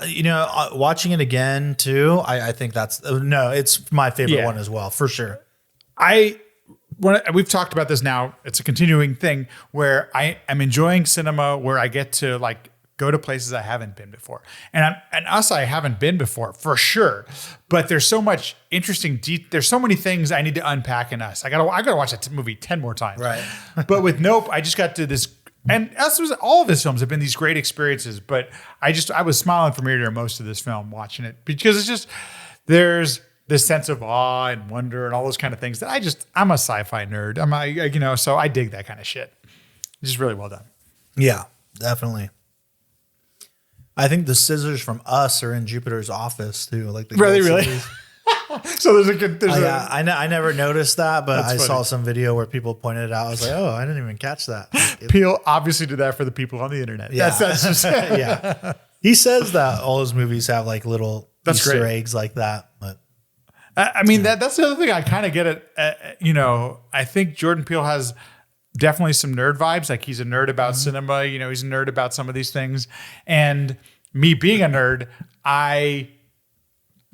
watching it again too, I think it's my favorite one as well, for sure. We've talked about this now. It's a continuing thing where I am enjoying cinema where I get to like go to places I haven't been before. And I haven't been before, for sure. But there's so much interesting, there's so many things I need to unpack in Us. I gotta watch that movie 10 more times. Right. But with Nope, I just got to this, and all of his films have been these great experiences, but I was smiling from ear to ear most of this film watching it because it's just, there's this sense of awe and wonder and all those kind of things that I'm a sci-fi nerd. So I dig that kind of shit. It's just really well done. Yeah, definitely. I think the scissors from Us are in Jupiter's office too. Like the really. So I never noticed that, but I saw some video where people pointed it out. I was like, oh, I didn't even catch that. Peele obviously did that for the people on the internet. Yeah. That's just yeah. He says that all his movies have like little Easter great. eggs like that. But I mean, that's the other thing I kind of get it. I think Jordan Peele has definitely some nerd vibes. Like he's a nerd about cinema. He's a nerd about some of these things. And me being a nerd, I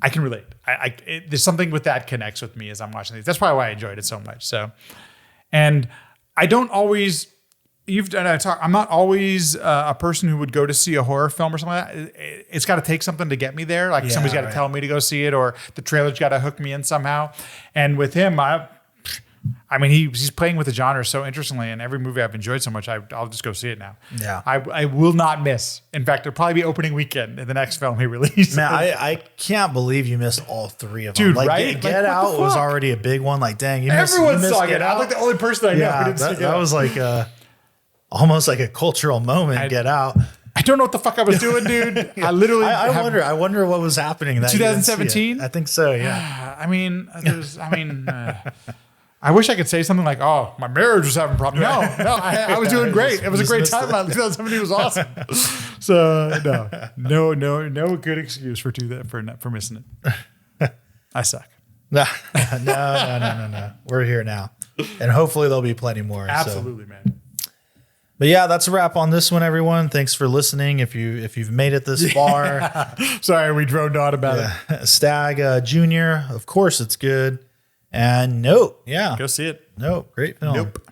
can relate. There's something with that connects with me as I'm watching these. That's probably why I enjoyed it so much. So, and I don't always. I'm not always a person who would go to see a horror film or something like that. It's got to take something to get me there. Like somebody's got to tell me to go see it, or the trailer's got to hook me in somehow. And with him, I mean, he's playing with the genre so interestingly, and every movie I've enjoyed so much, I'll just go see it now. Yeah. I will not miss. In fact, it'll probably be opening weekend in the next film he releases. man, I can't believe you missed all three of them. Dude, like, right? Get Like, Out was fuck? already a big one. Like, dang, Everyone missed saw Get Out. I'm like the only person I know who didn't see Get Out. That was like almost like a cultural moment. Get Out. I don't know what the fuck I was doing, dude. I literally. I wonder what was happening. That 2017. I think so. Yeah. I mean, I wish I could say something like, "Oh, my marriage was having problems." No, I was doing great. It was a great time. 2017 was awesome. So no good excuse for missing it. I suck. No. We're here now, and hopefully there'll be plenty more. Absolutely, man. But yeah, that's a wrap on this one, everyone. Thanks for listening. If you've made it this far, sorry we droned on about it. Stagg Jr. Of course, it's good. And Nope. Yeah, go see it. Nope. Great film. Nope.